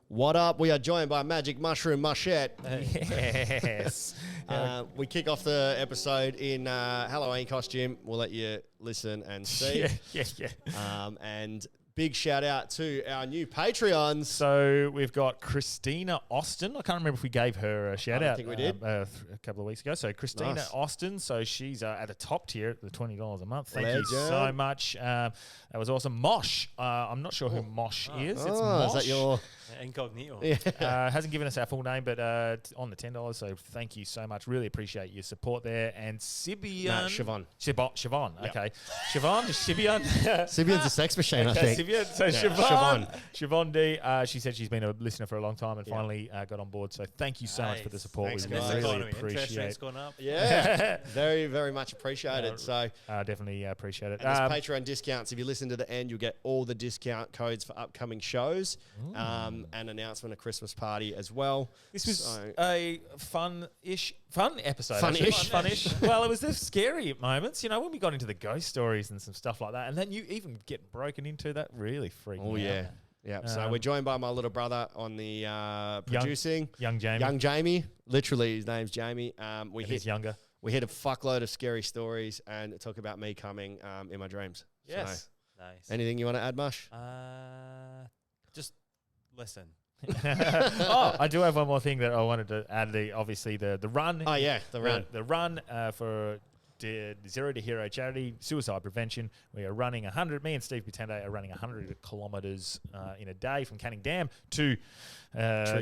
What up? We are joined by Magic Mushroom Mushet. Yes. We kick off the episode in Halloween costume. We'll let you listen and see. Yeah. And big shout out to our new Patreons. So we've got Christina Austin. I can't remember if we gave her a shout out. I think we did. A couple of weeks ago. So Christina Nice. Austin. So she's at the top tier at the $20 a month. Thank Legend. you so much. That was awesome. Mosh. I'm not sure who Mosh is. It's Mosh. Is that your... Incognito. Yeah. Hasn't given us our full name, but on the $10. So thank you so much. Really appreciate your support there. And Sibian. No, Siobhan. Siobhan. Yep. Okay. Siobhan. Sibian. Sibian's a sex machine, I think. Sibian. So Yeah, Siobhan D. She said she's been a listener for a long time and finally got on board. So thank you so much for the support. Thanks, We guys. really Interest appreciate rates it. going up. Yeah. Very, very much appreciated. So Definitely appreciate it. and there's Patreon discounts. If you listen to the end, you'll get all the discount codes for upcoming shows and announcement of Christmas party as well. This was So- a fun episode. Fun-ish. Fun-ish. Well, it was the scary moments, you know, when we got into the ghost stories and some stuff like that. And then you even get broken into that really freaked me out. yeah. Yeah. So we're joined by my little brother on the producing. Young Jamie. Young Jamie. Literally, his name's Jamie. He's younger. We hit a fuckload of scary stories and talk about me coming in my dreams. Yes. So, Nice. anything you want to add, Mush? Just listen. I do have one more thing that I wanted to add. Obviously the run. Oh, yeah, the run. The run for Zero to Hero charity, suicide prevention. We are running 100. Me and Steve Butende are running 100 kilometres in a day from Canning Dam to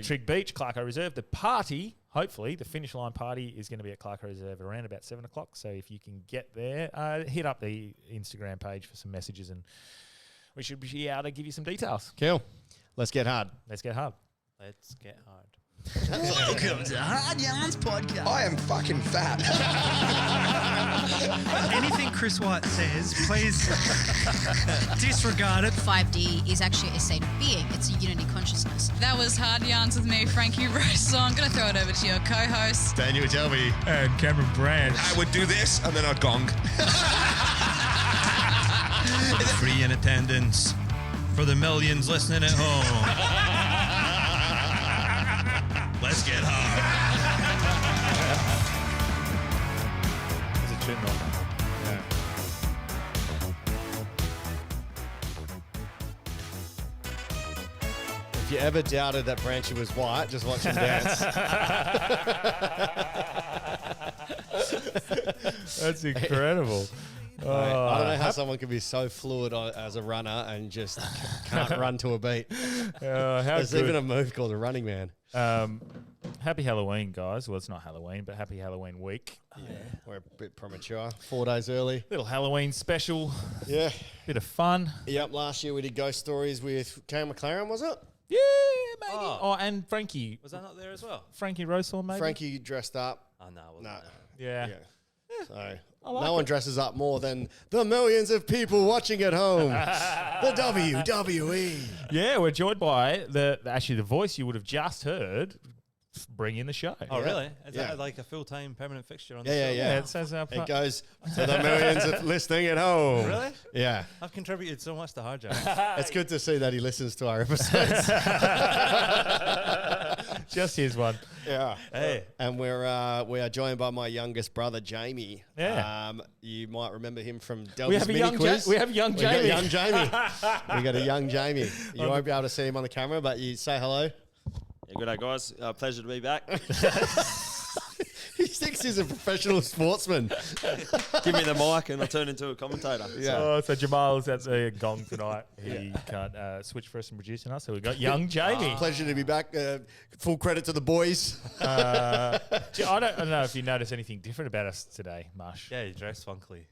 Trig Beach, Clarko Reserve. The party, hopefully, the finish line party is going to be at Clarko Reserve around about 7 o'clock. So if you can get there, hit up the Instagram page for some messages and we should be able to give you some details. Cool. Let's get hard. Let's get hard. Let's get hard. Welcome to Hard Yarns Podcast. I am fucking fat. Anything Chris White says, please disregard it. 5D is actually a state of being. It's a unity consciousness. That was Hard Yarns with me, Frankie Rose. So I'm going to throw it over to your co-host. Daniel Delby. And Cameron Branch. I would do this and then I'd gong. Free in attendance for the millions listening at home. Let's get hard. There's a tune on. If you ever doubted that Branchy was white, just watch him dance. That's incredible. I don't know how someone can be so fluid as a runner and just can't run to a beat. How There's good. even a move called a running man. Happy Halloween, guys. Well, it's not Halloween, but happy Halloween week. We're a bit premature. 4 days early. Little Halloween special. Yeah. Bit of fun. Yep. Last year we did ghost stories with Karen McLaren, was it? Yeah, maybe. Oh. and Frankie. Was that not there as well? Frankie Rosethorn, maybe? Frankie dressed up. Oh, no, it wasn't No. there. Yeah. Yeah. So no one dresses up more than the millions of people watching at home. The WWE. Yeah, we're joined by the voice you would have just heard bring in the show. Oh, really? Is Yeah. that like a full-time permanent fixture on the Yeah, show? yeah. It says It goes to the millions of listening at home. Really? Yeah. I've contributed so much to Hard Yarns. It's good to see that he listens to our episodes. just here's one. Yeah. Hey. And we are joined by my youngest brother, Jamie. Yeah. You might remember him from Delby's We have a mini young quiz. we have young We got Jamie. young Jamie. We got a young Jamie. You won't be able to see him on the camera, but you say hello. Yeah, good day, guys. Pleasure to be back. He thinks he's a professional sportsman. Give me the mic and I'll turn into a commentator. Yeah. So Jehmal's at the gong tonight. He can't switch for us and producing us, so we got young Jamie. Pleasure to be back. Full credit to the boys. I don't know if you notice anything different about us today, Mush. Yeah, you dressed funkily.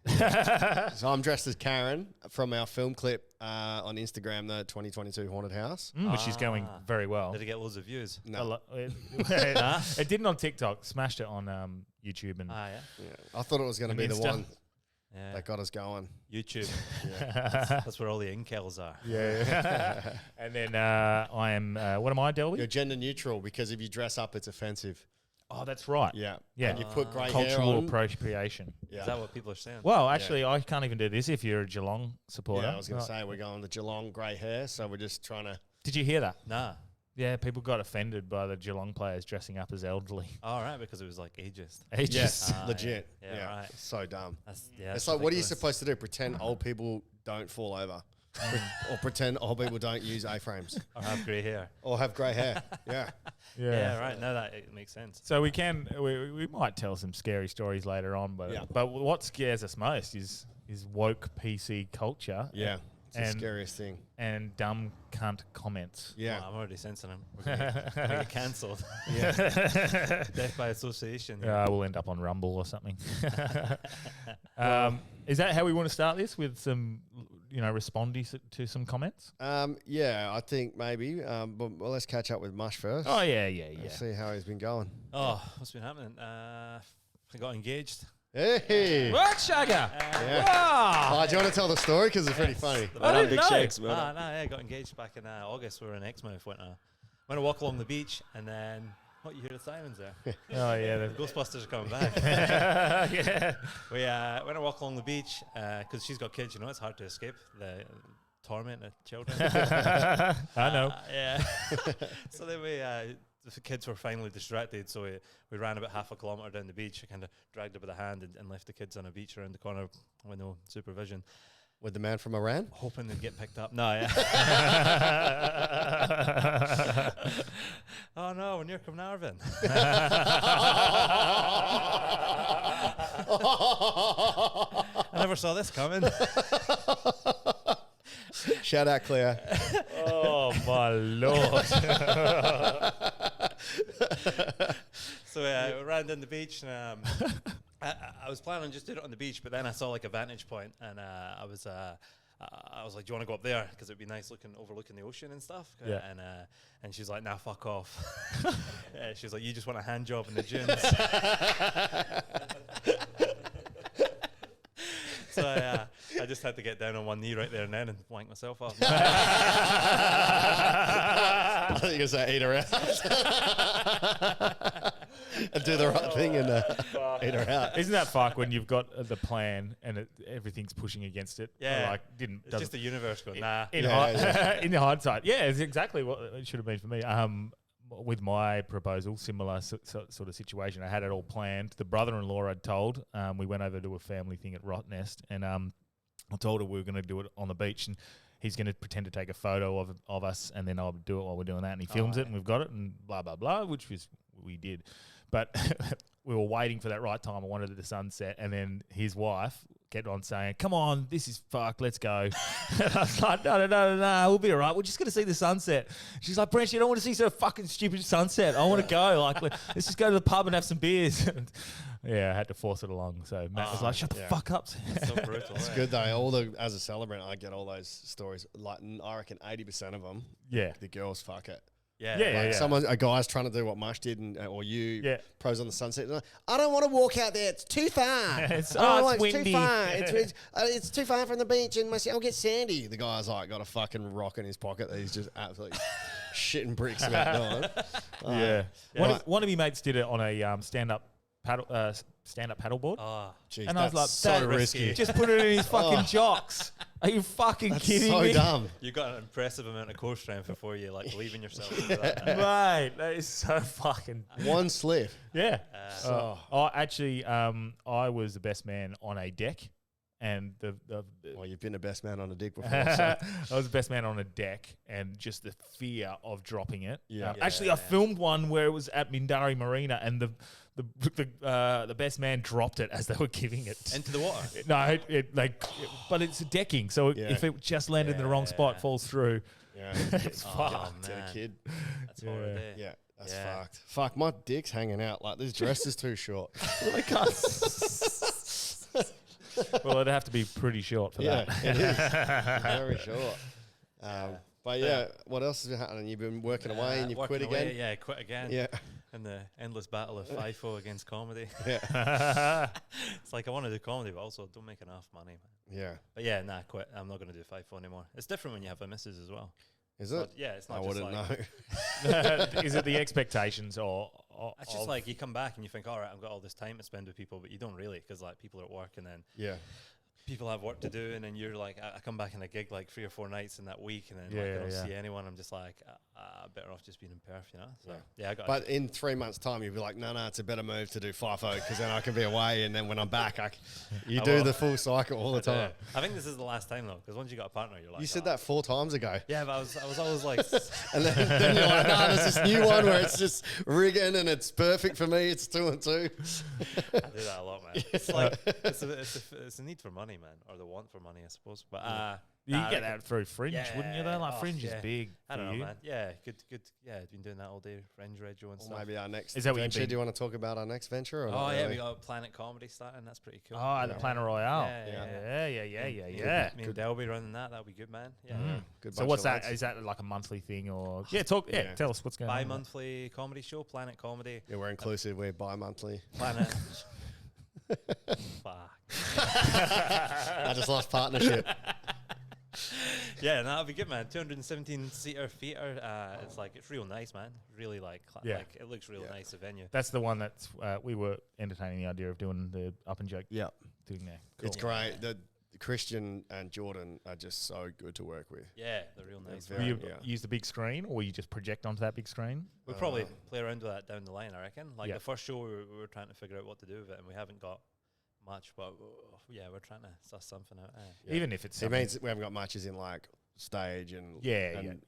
So I'm dressed as Karen from our film clip on Instagram, the 2022 Haunted House. Which is going very well. Did it get loads of views? No. It didn't on TikTok. Smashed it on YouTube and Ah, yeah. Yeah. I thought it was going to And be the Insta. one Yeah. that got us going. YouTube. That's where all the incels are. yeah. And then I am. What am I, Delby? You're gender neutral because if you dress up, it's offensive. Oh, that's right. Yeah. Yeah. And you put grey hair Cultural on. appropriation. Yeah. Is that what people are saying? Well, actually, I can't even do this if you're a Geelong supporter. Yeah, I was going to Right. say we're going the Geelong grey hair, so we're just trying to. Did you hear that? Nah. Yeah, people got offended by the Geelong players dressing up as elderly. All right, because it was like ageist. Yes, Ah, legit. yeah, right. So dumb. That's It's like, what are you supposed to do? Pretend old people don't fall over, or pretend old people don't use A-frames, or have grey hair, or have grey hair. Yeah. Yeah, right. No, that it makes sense. So we might tell some scary stories later on, but what scares us most is woke PC culture. Yeah. It's the scariest thing. And dumb cunt comments. Yeah. I'm already sensing them. We're gonna get cancelled. Yeah. Death by association. We'll end up on Rumble or something. Is that how we want to start this, with some, responding to some comments? Yeah, I think maybe. But let's catch up with Mush first. Oh, yeah. See how he's been going. Oh, what's been happening? I got engaged. Hey. What, Shagger? Yeah. Wow. Oh, do you want to tell the story? Because it's pretty funny. Well done, didn't big know. shakes. Well No, done. I got engaged back in August. We were in Exmouth. Went a walk along the beach, and then you hear the sirens there? Oh, yeah. The Ghostbusters are coming back. Yeah. We went a walk along the beach because she's got kids. It's hard to escape the torment of children. I know. Yeah. So then the kids were finally distracted, so we ran about half a kilometre down the beach. I kind of dragged her by the hand and left the kids on a beach around the corner with no supervision. With the man from Iran? Hoping they'd get picked up. No, yeah. Oh no, we're near Carnarvon. I never saw this coming. Shout out, Claire. Oh, my Lord. So we ran down the beach, and I was planning on just doing it on the beach, but then I saw like a vantage point, and I was like, "Do you want to go up there? Because it'd be nice overlooking the ocean and stuff." Yeah. And she's like, "Nah, fuck off." She's like, "You just want a hand job in the gyms." So I just had to get down on one knee right there and then and wank myself off. I think it's that eat her out. And do the right thing and eat her out. Isn't that fuck when you've got the plan and everything's pushing against it? Yeah. Or It's just the universe going, nah. In the hindsight, yeah, it's exactly what it should have been for me. With my proposal, similar sort of situation. I had it all planned. The brother-in-law I'd told, we went over to a family thing at Rottnest, and I told her we were going to do it on the beach, and he's going to pretend to take a photo of us, and then I'll do it while we're doing that, and he films it, and we've got it, and blah, blah, blah, which we did. But we were waiting for that right time. I wanted the sunset, and then his wife kept on saying, "Come on, this is fucked, let's go." And I was like, no, we'll be all right. We're just going to see the sunset. She's like, "Brent, you don't want to see some fucking stupid sunset. I want to go. Like, let's just go to the pub and have some beers." Yeah, I had to force it along. So Matt was like, "Shut the fuck up." That's so brutal. It's good though. As a celebrant, I get all those stories. Like, I reckon 80% of them, the girls fuck it. Yeah. A guy's trying to do what Mush did, or you, pros on the sunset. I don't want to walk out there. It's too far. It's too windy. far. It's too far from the beach, and I'll get sandy. The guy's like got a fucking rock in his pocket that he's just absolutely shitting bricks about doing. One of my mates did it on a stand-up paddleboard. Oh, geez, and I was like, so risky. Just put it in his fucking jocks. Are you fucking kidding so me? dumb. You got an impressive amount of core strength before you believe in yourself. Into that. Mate, that is so fucking... One slip. Yeah. I was the best man on a deck. And well, you've been the best man on a dick before. So. I was the best man on a deck, and just the fear of dropping it. Yeah. I filmed one where it was at Mindari Marina, and the best man dropped it as they were giving it Into the water. No, but it's a decking, so if it just landed in the wrong spot, falls through. Yeah, it's fucked. To the kid. That's horrible. Yeah. That's fucked. Fuck, my dick's hanging out. Like, this dress is too short. Well, I can't. Well, it'd have to be pretty short for that. It is. Very short. But what else has been happening? You've been working away and you quit again? Yeah, quit again. Yeah. In the endless battle of FIFO against comedy. Yeah. It's like I want to do comedy, but also don't make enough money. Yeah. But yeah, quit. I'm not going to do FIFO anymore. It's different when you have a missus as well. Is it? It's not I just wouldn't know. Is it the expectations or it's just like you come back and you think, all right, I've got all this time to spend with people, but you don't really, because like people are at work and then people have work to do, and then you're like, I come back in a gig like 3 or 4 nights in that week, and then like, I don't see anyone. I'm just like, better off just being in Perth, you know? So, I got. But in 3 months' time, you'll be like, no, it's a better move to do FIFO because then I can be away, and then when I'm back, you do the full cycle all the time. I think this is the last time though, because once you got a partner, you're like. You said that 4 times ago. Yeah, but I was always like. And then you're like, no, there's this new one where it's just rigging and it's perfect for me. It's 2 and 2. I do that a lot, man. It's like it's a need for money, man, or the want for money, I suppose. But you get that through Fringe, wouldn't you? Though, like Fringe is big. I don't know, you. man. Yeah, good. Yeah, I've been doing that all day. Fringe, Rego, and stuff. Maybe our next Is that what you've venture. been- Do you want to talk about our next venture? Or Oh not yeah, really? we got Planet Comedy starting. That's pretty cool. Oh, the Planet Royale. Yeah. Me and Delby running that. That'll be good, man. Yeah. Good So bunch what's of that? lads. Is that like a monthly thing or? Tell us what's going on. Bi-monthly comedy show, Planet Comedy. Yeah, we're inclusive. We're bi-monthly. Planet. Fuck. I just lost partnership. Yeah, that'll be good, man. 217-seater theater. It's real nice, man. Really like it looks real nice, the venue. That's the one that's we were entertaining the idea of doing the up and joke. Yeah, doing there. it's great. The Christian and Jordan are just so good to work with. Yeah, they're real nice. They're Will you Yeah. use the big screen, or will you just project onto that big screen? We'll probably play around with that down the line, I reckon. Like Yeah. the first show, we were trying to figure out what to do with it, and we haven't got much, but we're trying to suss something out. Even if it's It means we haven't got much as in like stage and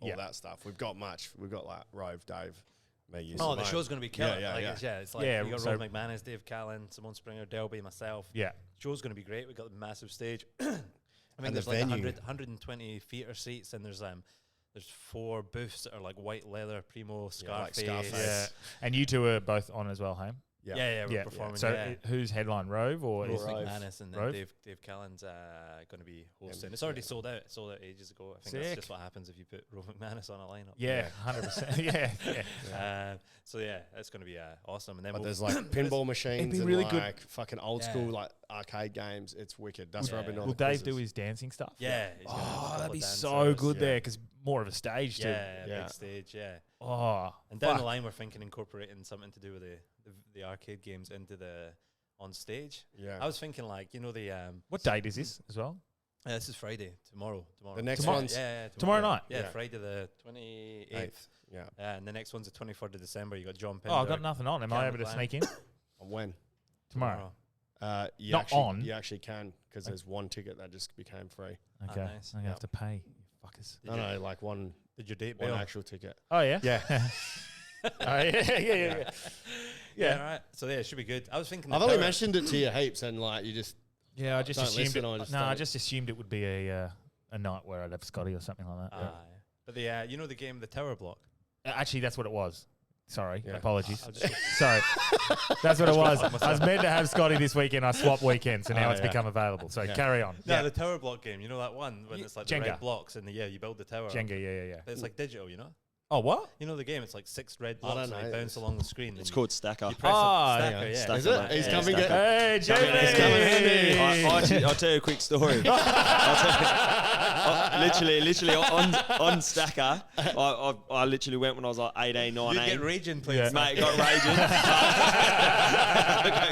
all that stuff. We've got much. We've got like Rove, Dave, me. The show's going to be killer. It's like you got so- Rob McManus, Dave Callan, Simone Springer, Delby, myself. Yeah. Show's going to be great. We've got the massive stage. I think And there's the like venue. 120 theater seats, and there's 4 booths that are like white leather, Primo, like Scarface. Scarface. Yeah, and you two are both on as well, hey? We're performing. So who's headline, Rove or Rove is McManus, and then Rove? Dave Callan's going to be hosting. It's already sold out. It sold out ages ago. I think that's Sick. just what happens if you put Rove McManus on a lineup. Yeah, 100%. yeah. So it's going to be awesome. And then But there's like pinball machines be and really like good. fucking old school like arcade games. It's wicked. That's where I've been on. Will the Dave quizzes. do his dancing stuff? Yeah. he's gonna do a Oh, couple that'd of be dance so shows. good there because more of a stage too. Yeah, big stage. Yeah. Oh, And down fuck. the line, we're thinking incorporating something to do with the arcade games into the on stage. Yeah. I was thinking like the What date is this as well? this is Friday tomorrow. The next Tomorrow- one's Tomorrow night? Yeah, Yeah. Friday the 28th. Yeah. And the next one's the 23rd of December. You got John Oh, I've Pinder. got nothing on. Am I Cameron able to Klein. sneak in On when? tomorrow? You Not actually, on. You actually can because there's one ticket that just became free. Okay, nice. I'm gonna have to pay. You fuckers. No, like one Did your date one bail? actual ticket. Oh yeah. Yeah. Oh, yeah. Yeah, right. So yeah, it should be good. I was thinking. I've only mentioned it to you heaps, and like you just Yeah, I just Don't assumed listen, it. I just No, I don't. just assumed it would be a night where I'd have Scotty or something like that. But the game, the Tower Block. Actually, that's what it was. Sorry, Yeah. apologies. I'll just- Sorry, that's what it was. I was meant to have Scotty this weekend. I swapped weekends, and now Oh, it's yeah. become available. So Yeah. carry on. No, the Tower Block game. You know that one when it's like the Jenga. red blocks and you build the tower. Jenga, yeah. But it's like digital, you know. Oh, what? You know the game. It's like 6 red I blocks don't and they know. bounce along the screen. It's and called Stacker. You press Oh, stacker, yeah. yeah. Stacker, is it? mate. He's Yeah, coming. Stacker. Hey, Jamie. It's coming handy. I'll tell you a quick story. Literally on Stacker, I literally went when I was like 18, 19. You get raging playing. Yeah. Mate, got raging.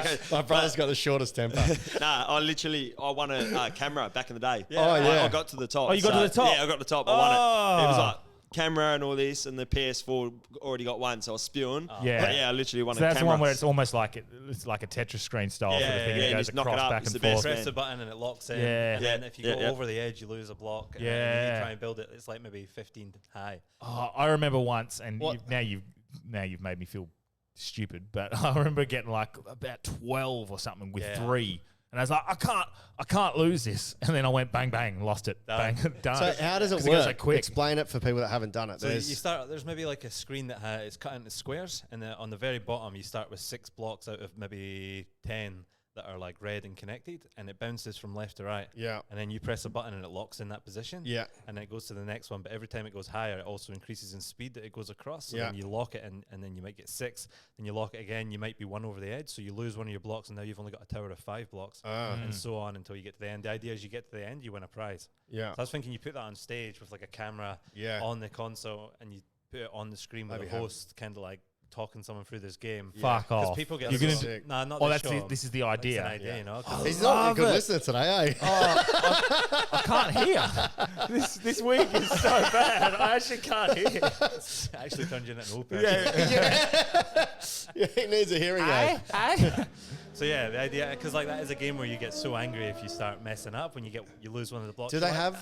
Okay. My brother's got the shortest temper. Nah, I won a camera back in the day. Oh, yeah. I got to the top. Oh, you got to the top? Yeah, I got to the top. I won it. It was Oh. like camera and all this, and the PS4 already got one, so I was spewing. Yeah. But yeah, I literally won So a that's camera. the one where it's almost like it's like a Tetris screen style sort of thing. yeah, It you goes just knock it across up, back it's and the best, forth. Press man. the button and it locks in. Yeah. And then if you Yeah, go yeah. over the edge, you lose a block. And then Yeah. you try and build it. It's like maybe 15 high. Oh, I remember once, and What? now you've made me feel stupid. But I remember getting like about 12 or something with Yeah. 3, and I was like, I can't lose this. And then I went bang bang, lost it, Done. bang done. So how does it 'Cause goes work? so quick. Explain it for people that haven't done it. So you start. There's maybe like a screen that is cut into squares, and on the very bottom you start with 6 blocks out of maybe 10 that are like red and connected, and it bounces from left to right. Yeah. And then you press a button and it locks in that position. Yeah. And then it goes to the next one, but every time it goes higher, it also increases in speed that it goes across. So Yeah. then you lock it, and then you might get 6. Then you lock it again, you might be 1 over the edge, so you lose one of your blocks, and now you've only got a tower of 5 blocks, and so on until you get to the end. The idea is you get to the end, you win a prize. Yeah. So I was thinking you put that on stage with like a camera Yeah. on the console, and you put it on the screen with Maybe a have host kind of like talking someone through this game. Fuck Because off. people get You're gonna so, nah, not Oh, this that's show. this is the It's idea. an idea, you know. 'cause He's not a good listener today, eh? I can't hear. This week is so bad. I actually can't hear. it's actually turned you into an old person. Yeah, he needs a hearing aid. So yeah, the idea, because like that is a game where you get so angry if you start messing up when you lose one of the blocks. Do they have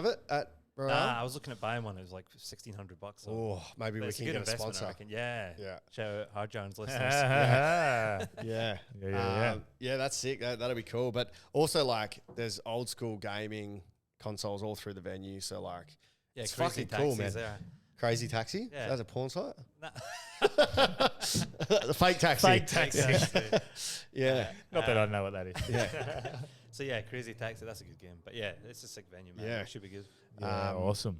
it at Royale? Nah, I was looking at buying one. It was like $1,600. So Oh, maybe we it's can a good get a investment, I sponsor. reckon. Yeah. Yeah. Shout out Hard Jones listeners. Yeah. Yeah, that's sick. That'll be cool. But also, like, there's old school gaming consoles all through the venue. So, like, Yeah, it's Crazy fucking cool, man. Taxis there. Crazy Taxi? Yeah. That's a porn site? Nah. The fake taxi. Fake taxi. Yeah. Not that I know what that is. Yeah. So yeah, Crazy Taxi, that's a good game. But yeah, it's a sick venue, man. Yeah. It should be good. Yeah, awesome.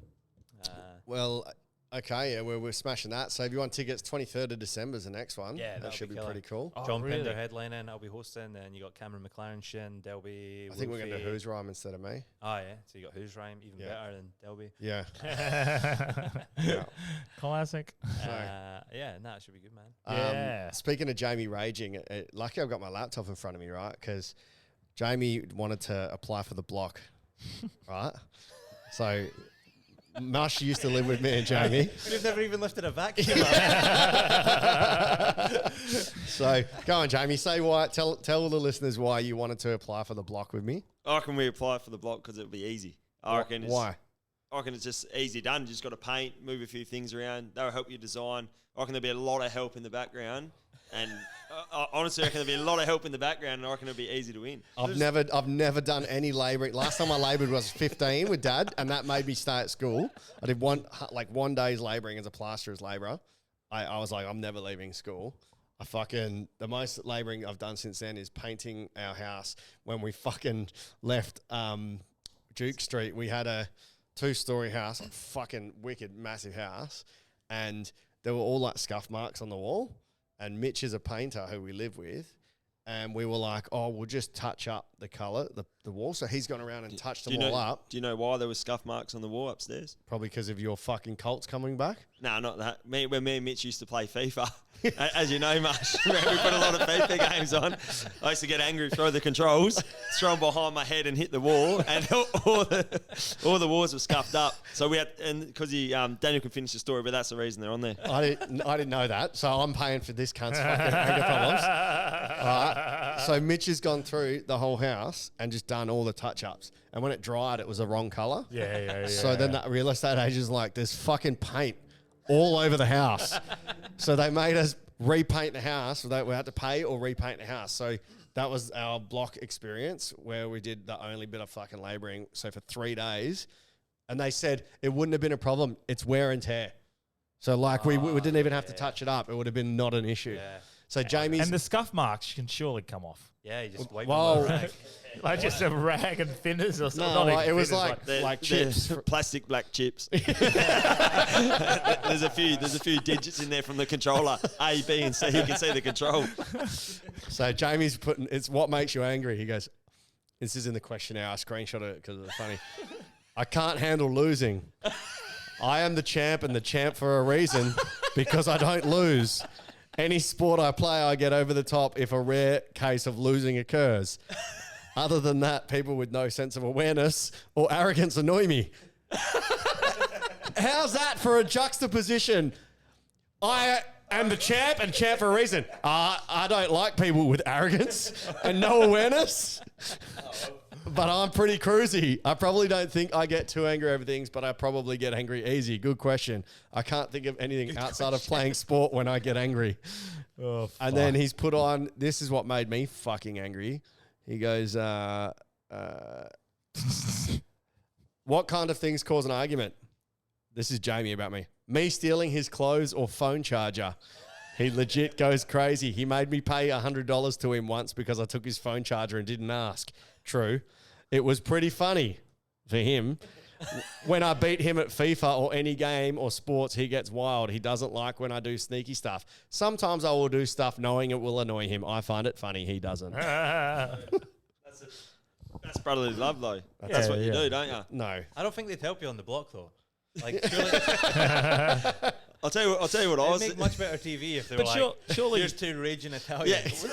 Well, okay, yeah, we're smashing that. So if you want tickets, 23rd of December is the next one. Yeah, that that'll should be killer. pretty cool. John really? Pinder headlining, I'll be hosting. Then you got Cameron McLaren, Shin, Delby. I think we're going to do Wolfie. Who's Rhyme instead of me. Oh yeah, so you got Who's Rhyme, even Yeah. better than Delby. Yeah. Classic. Yeah, no, it should be good, man. Yeah. Speaking of Jamie raging, lucky I've got my laptop in front of me, right? Because Jamie wanted to apply for the block, right? So Mush used to live with me and Jamie. You've never even lifted a vacuum. So go on, Jamie. Say why. Tell the listeners why you wanted to apply for the block with me. I reckon we apply for the block because it would be easy. I reckon. Why? I reckon it's just easy done. You just got to paint, move a few things around. They'll help you design. I reckon there'll be a lot of help in the background. And honestly, I reckon there'll be a lot of help in the background, and I reckon it'll be easy to win. I've never done any labouring. Last time I laboured was 15 with Dad, and that made me stay at school. I did one day's labouring as a plasterer's labourer. I was like, I'm never leaving school. The most labouring I've done since then is painting our house. When we fucking left Duke Street, we had a 2-story house, fucking wicked, massive house, and there were all like scuff marks on the wall. And Mitch is a painter who we live with. And we were like, oh, we'll just touch up the colour, the wall. So he's gone around and touched them all up. Do you know why there were scuff marks on the wall upstairs? Probably because of your fucking Colts coming back. No, not that. When me and Mitch used to play FIFA, as you know, Mush, we put a lot of FIFA games on. I used to get angry, throw the controls, throw them behind my head and hit the wall, and all the walls were scuffed up. So we had, and because Daniel can finish the story, but that's the reason they're on there. I didn't know that. So I'm paying for this cunt's fucking anger problems. All right. So Mitch has gone through the whole house and just done all the touch-ups. And when it dried, it was the wrong colour. Yeah. So then that real estate agent's like, there's fucking paint all over the house. So they made us repaint the house. We had to pay or repaint the house. So that was our block experience where we did the only bit of fucking labouring. So for 3 days. And they said it wouldn't have been a problem. It's wear and tear. So like we didn't even have to touch it up. It would have been not an issue. Yeah. So Jamie's... And the scuff marks can surely come off. Yeah, you just wipe Whoa. them with a rag. Like just a rag and thinners or something. No, Not even it was thinners, like chips. Plastic black chips. There's a few digits in there from the controller, A, B, and C. You can see the control. So Jamie's putting, it's what makes you angry. He goes, this is in the questionnaire. I screenshot it because it was funny. I can't handle losing. I am the champ and the champ for a reason because I don't lose. Any sport I play, I get over the top if a rare case of losing occurs. Other than that, people with no sense of awareness or arrogance annoy me. How's that for a juxtaposition? I am the champ and champ for a reason. I don't like people with arrogance and no awareness. But I'm pretty cruisy. I probably don't think I get too angry over things, but I probably get angry easy. Good question. I can't think of anything outside of playing sport when I get angry. Oh, and then he's put on, this is what made me fucking angry. He goes, what kind of things cause an argument? This is Jamie about me. Me stealing his clothes or phone charger. He legit goes crazy. He made me pay $100 to him once because I took his phone charger and didn't ask. True. It was pretty funny for him. When I beat him at FIFA or any game or sports, he gets wild. He doesn't like when I do sneaky stuff. Sometimes I will do stuff knowing it will annoy him. I find it funny. He doesn't. That's brotherly love, though. That's what you do, don't you? No. I don't think they'd help you on the block, though. Like, surely, I'll tell you what I It'd was. make much better TV if they were But like, surely here's two raging Yeah, Italians.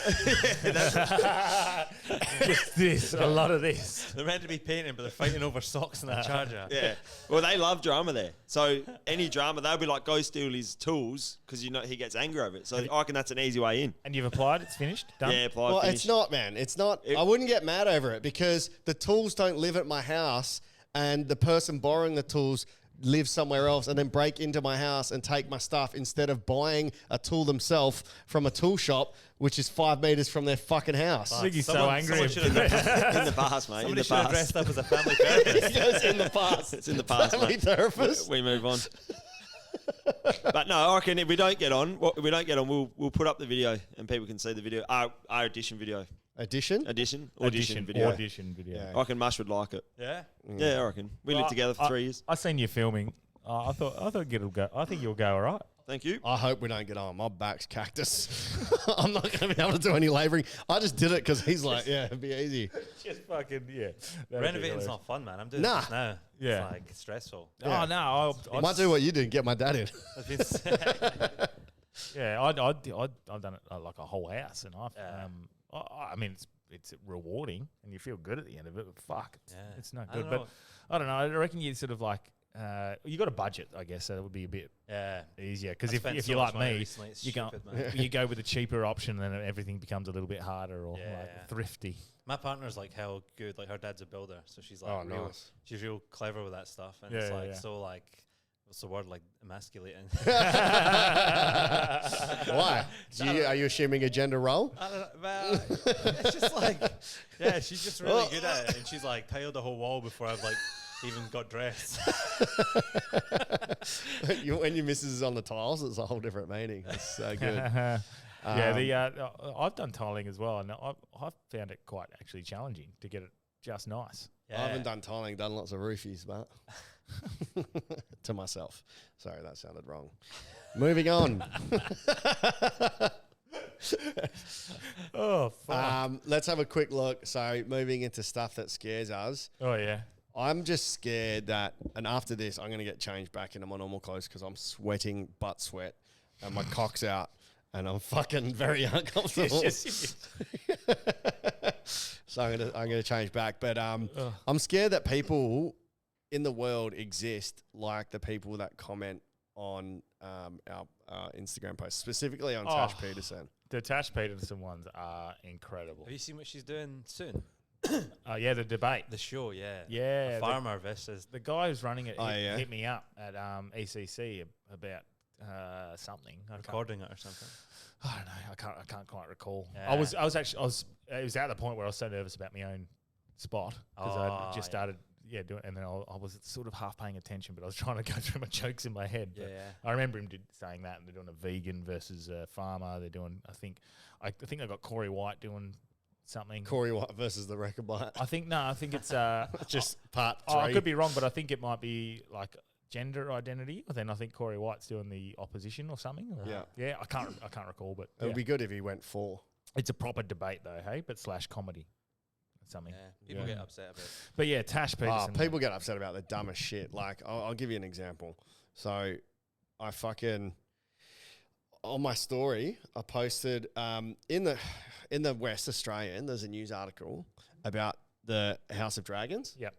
just this, a lot of this. They're meant to be painting, but they're fighting over socks and a charger. yeah. Well, they love drama there. So any drama, they'll be like, go steal his tools because he gets angry over it. So I reckon that's an easy way in. And you've applied. It's finished. Done. Yeah, applied. Well, finished. it's not, man. It's not. I wouldn't get mad over it because the tools don't live at my house, and the person borrowing the tools live somewhere else and then break into my house and take my stuff instead of buying a tool themselves from a tool shop, which is 5 meters from their fucking house. I think he's so Someone angry. should have in the past, mate. Somebody in the should have past. dressed up as a family therapist. It goes in the past. It's in the past, Family mate. therapist. We move on. But no, I reckon if we don't get on, we'll put up the video and people can see the video. Our audition video. Audition? Audition Audition video. video. I reckon Mush would like it. Yeah. Yeah, I reckon. We lived together for 3 years. I seen you filming. I thought it'll go. I think you'll go all right. Thank you. I hope we don't get on. My back's cactus. I'm not going to be able to do any labouring. I just did it because he's like, yeah, it'd be easy. Just fucking yeah. Renovating's not fun, man. I'm doing Nah. this now. Yeah. It's like stressful. Oh no! I might do what you did and get my dad in. I've been Yeah, I've done it like a whole house, and I mean it's rewarding, and you feel good at the end of it. But fuck, it's not I good. don't But know. I don't know. I reckon you sort of like you got a budget, I guess, so that would be a bit easier. Because I spent if so you're much like money me, recently, it's you go stupid, man. you go with a cheaper option, and then everything becomes a little bit harder or thrifty. My partner's like hell good. Like her dad's a builder, so she's like Oh, real, nice. she's real clever with that stuff, and Yeah, it's yeah, like yeah. so like what's the word, like emasculating. Why? Are you assuming a gender role? I don't know, well, it's just like she's just really good at it, and she's like tiled the whole wall before I've like even got dressed. When your missus is on the tiles, it's a whole different meaning. It's so good. I've done tiling as well, and I've found it quite actually challenging to get it just nice. I haven't done tiling, done lots of roofies, but to myself. Sorry, that sounded wrong. Moving on. Oh, fuck. Let's have a quick look. So, moving into stuff that scares us. Oh, yeah. I'm just scared that, and after this, I'm going to get changed back into my normal clothes because I'm sweating butt sweat and my cock's out and I'm fucking very uncomfortable. So I'm gonna change back, but I'm scared that people in the world exist like the people that comment on our Instagram posts, specifically on Tash Peterson. The Tash Peterson ones are incredible. Have you seen what she's doing soon? Yeah, the debate. The show, yeah. Yeah. Farmer versus The guy who's running it hit me up at ECC about something. recording it or something. I don't know. I can't quite recall. Yeah. It was at the point where I was so nervous about my own spot because I just started doing, and then I was sort of half paying attention, but I was trying to go through my jokes in my head. But I remember him saying that, and they're doing a vegan versus a farmer. They're doing, I think they got Corey White doing something. Corey White versus the Recordbite. I think it's just part 3. I could be wrong, but I think it might be like gender identity. Then I think Corey White's doing the opposition or something. Yeah. I can't recall, but It would be good if he went 4. It's a proper debate though, hey, but / comedy. Something. Yeah, people get upset about it. But yeah, Tash Peterson. People get upset about the dumbest shit. Like, I'll give you an example. So, I fucking on my story, I posted in the West Australian. There's a news article about the House of Dragons. Yep.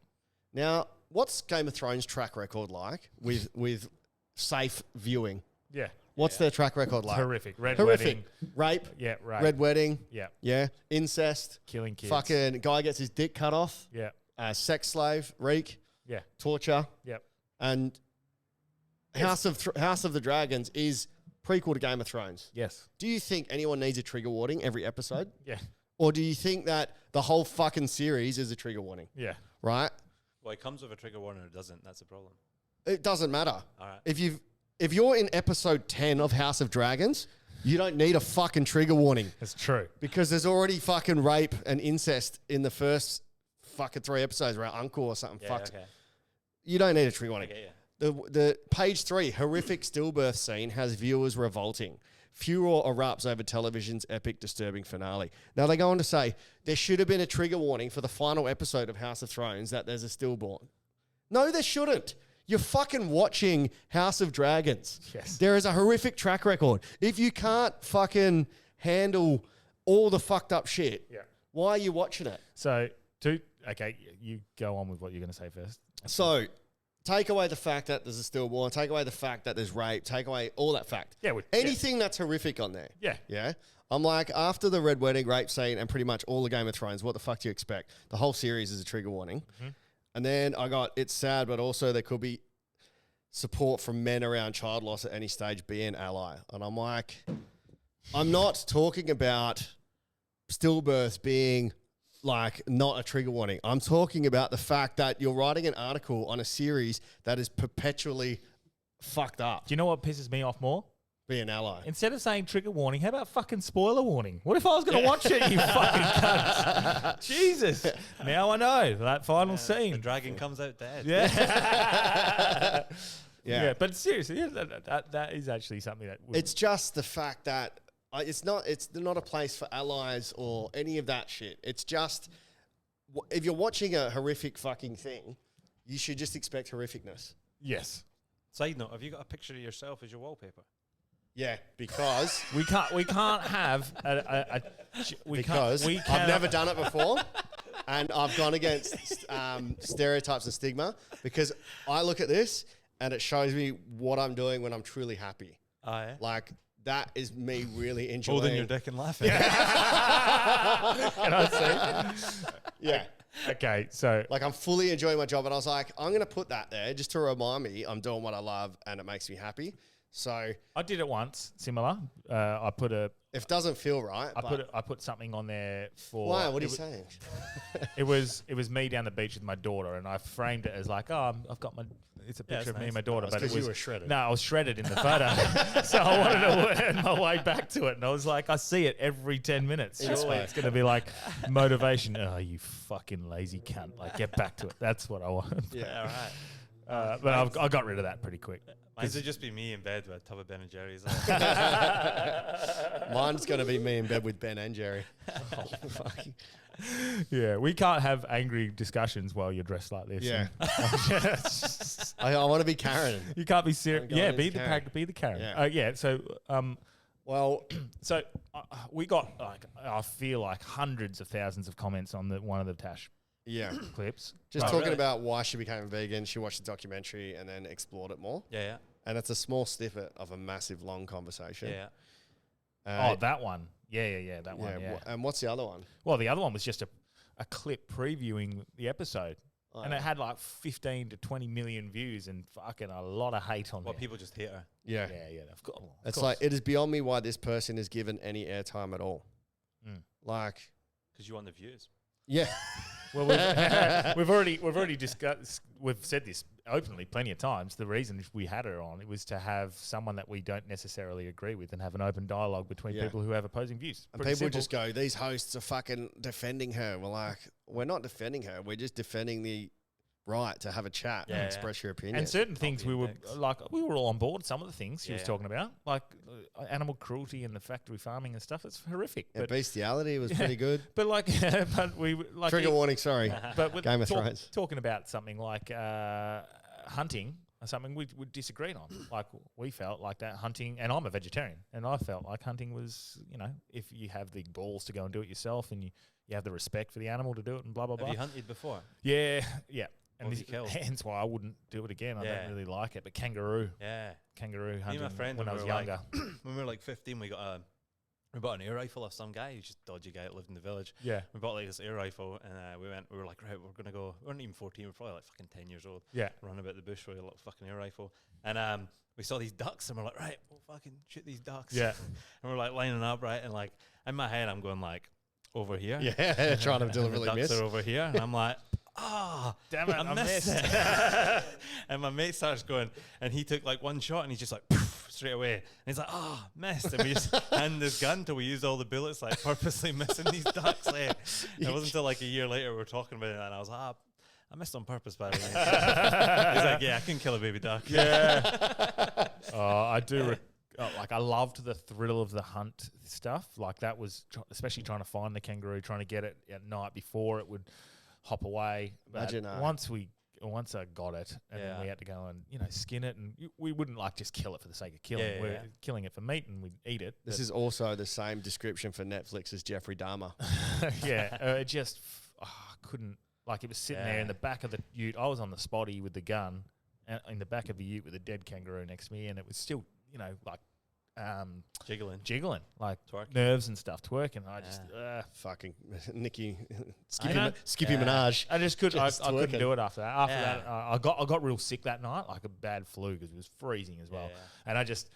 Now, what's Game of Thrones track record like with safe viewing? Yeah. What's their track record like? Horrific. Horrific. Wedding. Rape. Yeah, right. Red wedding. Yeah. Yeah. Incest. Killing kids. Fucking guy gets his dick cut off. Yeah. Sex slave. Reek. Yeah. Torture. Yep. And House of the Dragons is prequel to Game of Thrones. Yes. Do you think anyone needs a trigger warning every episode? Yeah. Or do you think that the whole fucking series is a trigger warning? Yeah. Right? Well, it comes with a trigger warning or it doesn't. That's the problem. It doesn't matter. All right. If you're in episode 10 of House of Dragons, you don't need a fucking trigger warning. That's true. Because there's already fucking rape and incest in the first fucking 3 episodes where uncle or something fucked. Okay. You don't need a trigger warning. Okay, yeah. The page 3, horrific stillbirth scene has viewers revolting. Furor erupts over television's epic, disturbing finale. Now, they go on to say, there should have been a trigger warning for the final episode of House of Thrones that there's a stillborn. No, there shouldn't. You're fucking watching House of Dragons. Yes. There is a horrific track record. If you can't fucking handle all the fucked up shit, why are you watching it? So, you go on with what you're going to say first. So, take away the fact that there's a stillborn, take away the fact that there's rape, take away all that fact. Yeah. Anything that's horrific on there. Yeah. Yeah. I'm like, after the Red Wedding rape scene and pretty much all the Game of Thrones, what the fuck do you expect? The whole series is a trigger warning. Mm-hmm. And then I got, it's sad, but also there could be support from men around child loss at any stage, be an ally. And I'm like, I'm not talking about stillbirths being like not a trigger warning. I'm talking about the fact that you're writing an article on a series that is perpetually fucked up. Do you know what pisses me off more? Be an ally. Instead of saying trigger warning, how about fucking spoiler warning? What if I was going to watch it, you fucking cunts? Jesus. Now I know that final scene. The dragon comes out dead. Yeah. Yeah. But seriously, that is actually something that... It's just the fact that it's not a place for allies or any of that shit. It's just, if you're watching a horrific fucking thing, you should just expect horrificness. Yes. Side note, have you got a picture of yourself as your wallpaper? Yeah, because we can't have I've never done it before, and I've gone against stereotypes and stigma, because I look at this and it shows me what I'm doing when I'm truly happy. Oh, yeah? Like, that is me really enjoying. Holding your dick and laughing. Can I see? Yeah. Okay, so... Like, I'm fully enjoying my job, and I was like, I'm going to put that there just to remind me I'm doing what I love and it makes me happy. So I did it once, similar. I put a... It doesn't feel right. I put something on there for... Why? What are you saying? It was me down the beach with my daughter, and I framed it as like, oh, I've got my... It's a picture of me and my daughter, but it was... you were shredded. No, I was shredded in the photo. So I wanted to earn my way back to it. And I was like, I see it every 10 minutes. Surely it's going to be like motivation. Oh, you fucking lazy cunt. Like, get back to it. That's what I want. Yeah, all right. But I got rid of that pretty quick. Mine's would just be me in bed with a tub of Ben and Jerry's. Mine's going to be me in bed with Ben and Jerry. Yeah, we can't have angry discussions while you're dressed like this. Yeah. I want to be Karen. You can't be serious. Yeah, be the Karen. be the Karen. Yeah. So, well, so we got like, I feel like hundreds of thousands of comments on one of the Tash clips. Just talking about why she became a vegan. She watched the documentary and then explored it more. Yeah. And it's a small snippet of a massive, long conversation. Yeah. That one. Yeah, that one. Yeah. And what's the other one? Well, the other one was just a clip previewing the episode. And it had like 15 to 20 million views and fucking a lot of hate on it. Well, people just hate her. Yeah. Yeah, of course. It's like, it is beyond me why this person is given any airtime at all. Like... Because you want the views. Yeah. Well, we've already discussed. We've said this openly plenty of times. The reason we had her on, it was to have someone that we don't necessarily agree with and have an open dialogue between people who have opposing views. And people just go, these hosts are fucking defending her. We're like, we're not defending her. We're just defending the right to have a chat and express your opinion. And certain things we were all on board. Some of the things she was talking about, like animal cruelty and the factory farming and stuff. It's horrific. But bestiality was pretty good. But but we like trigger warning. Sorry, but with Game of Thrones. Talking about something like hunting or something we disagreed on. Like we felt like that hunting, and I'm a vegetarian, and I felt like hunting was, if you have the balls to go and do it yourself, and you have the respect for the animal to do it, and blah blah blah. Have you hunted before? Yeah. And hence why I wouldn't do it again. I don't really like it. But kangaroo hunting. Me and my friend, when I was younger. When we were like 15, we bought an air rifle off some guy who's just a dodgy guy that lived in the village. Yeah. We bought like this air rifle, and we were like, right, we're gonna go. We weren't even 14. We were probably like fucking 10 years old. Yeah. Run about the bush with a little fucking air rifle, and we saw these ducks, and we're like, right, we'll fucking shoot these ducks. Yeah. And we're like lining up, right, and like in my head, I'm going like over here. Yeah, trying to deliberately ducks miss. are over here, and I'm like, damn it, I missed it. And my mate starts going, and he took like one shot, and he's just like poof, straight away, and he's like, missed. And we just hand this gun till we used all the bullets, like purposely missing these ducks. It wasn't until like a year later we were talking about it, and I was like, I missed on purpose, by the way. He's like, yeah, I couldn't kill a baby duck. Yeah. I do. Like I loved the thrill of the hunt stuff. Like that was especially trying to find the kangaroo, trying to get it at night before it would hop away. But Imagine, once we once I got it, and then we had to go and skin it, and we wouldn't just kill it for the sake of killing. We're killing it for meat, and we'd eat it. This is also the same description for Netflix's Jeffrey Dahmer. It just couldn't. It was sitting there in the back of the ute. I was on the spotty with the gun, in the back of the ute with a dead kangaroo next to me, and it was still jiggling, twerking. Nerves and stuff, twerking. I just fucking Nicki, Skippy Minaj. I just couldn't. I couldn't do it after that. After that, I got real sick that night, like a bad flu, because it was freezing as well. And I just.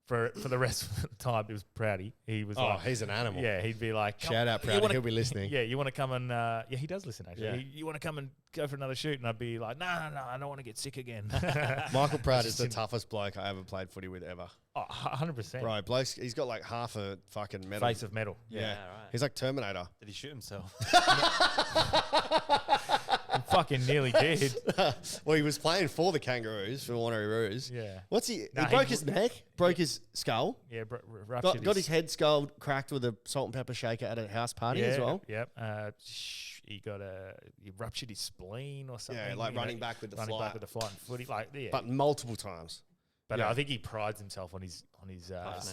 For the rest of the time, it was Prouty. He was he's an animal. Yeah, he'd be like, shout out Prouty, he'll be listening. Yeah, you want to come and, he does listen actually. Yeah. You want to come and go for another shoot? And I'd be like, no, I don't want to get sick again. Michael Pratt is the toughest bloke I ever played footy with ever. Oh, 100%. Bro, bloke's, he's got half a fucking metal. Face of metal. Yeah, right. He's like Terminator. Did he shoot himself? Fucking nearly did. Well, he was playing for the Kangaroos, for Wanneroo. Yeah. What's he? He broke his neck, broke his skull. Yeah, got his head skull cracked with a salt and pepper shaker at a house party as well. Yep. He ruptured his spleen or something. Yeah, running back with the flight. Running back with the flight and footy. But multiple times. But I think he prides himself on his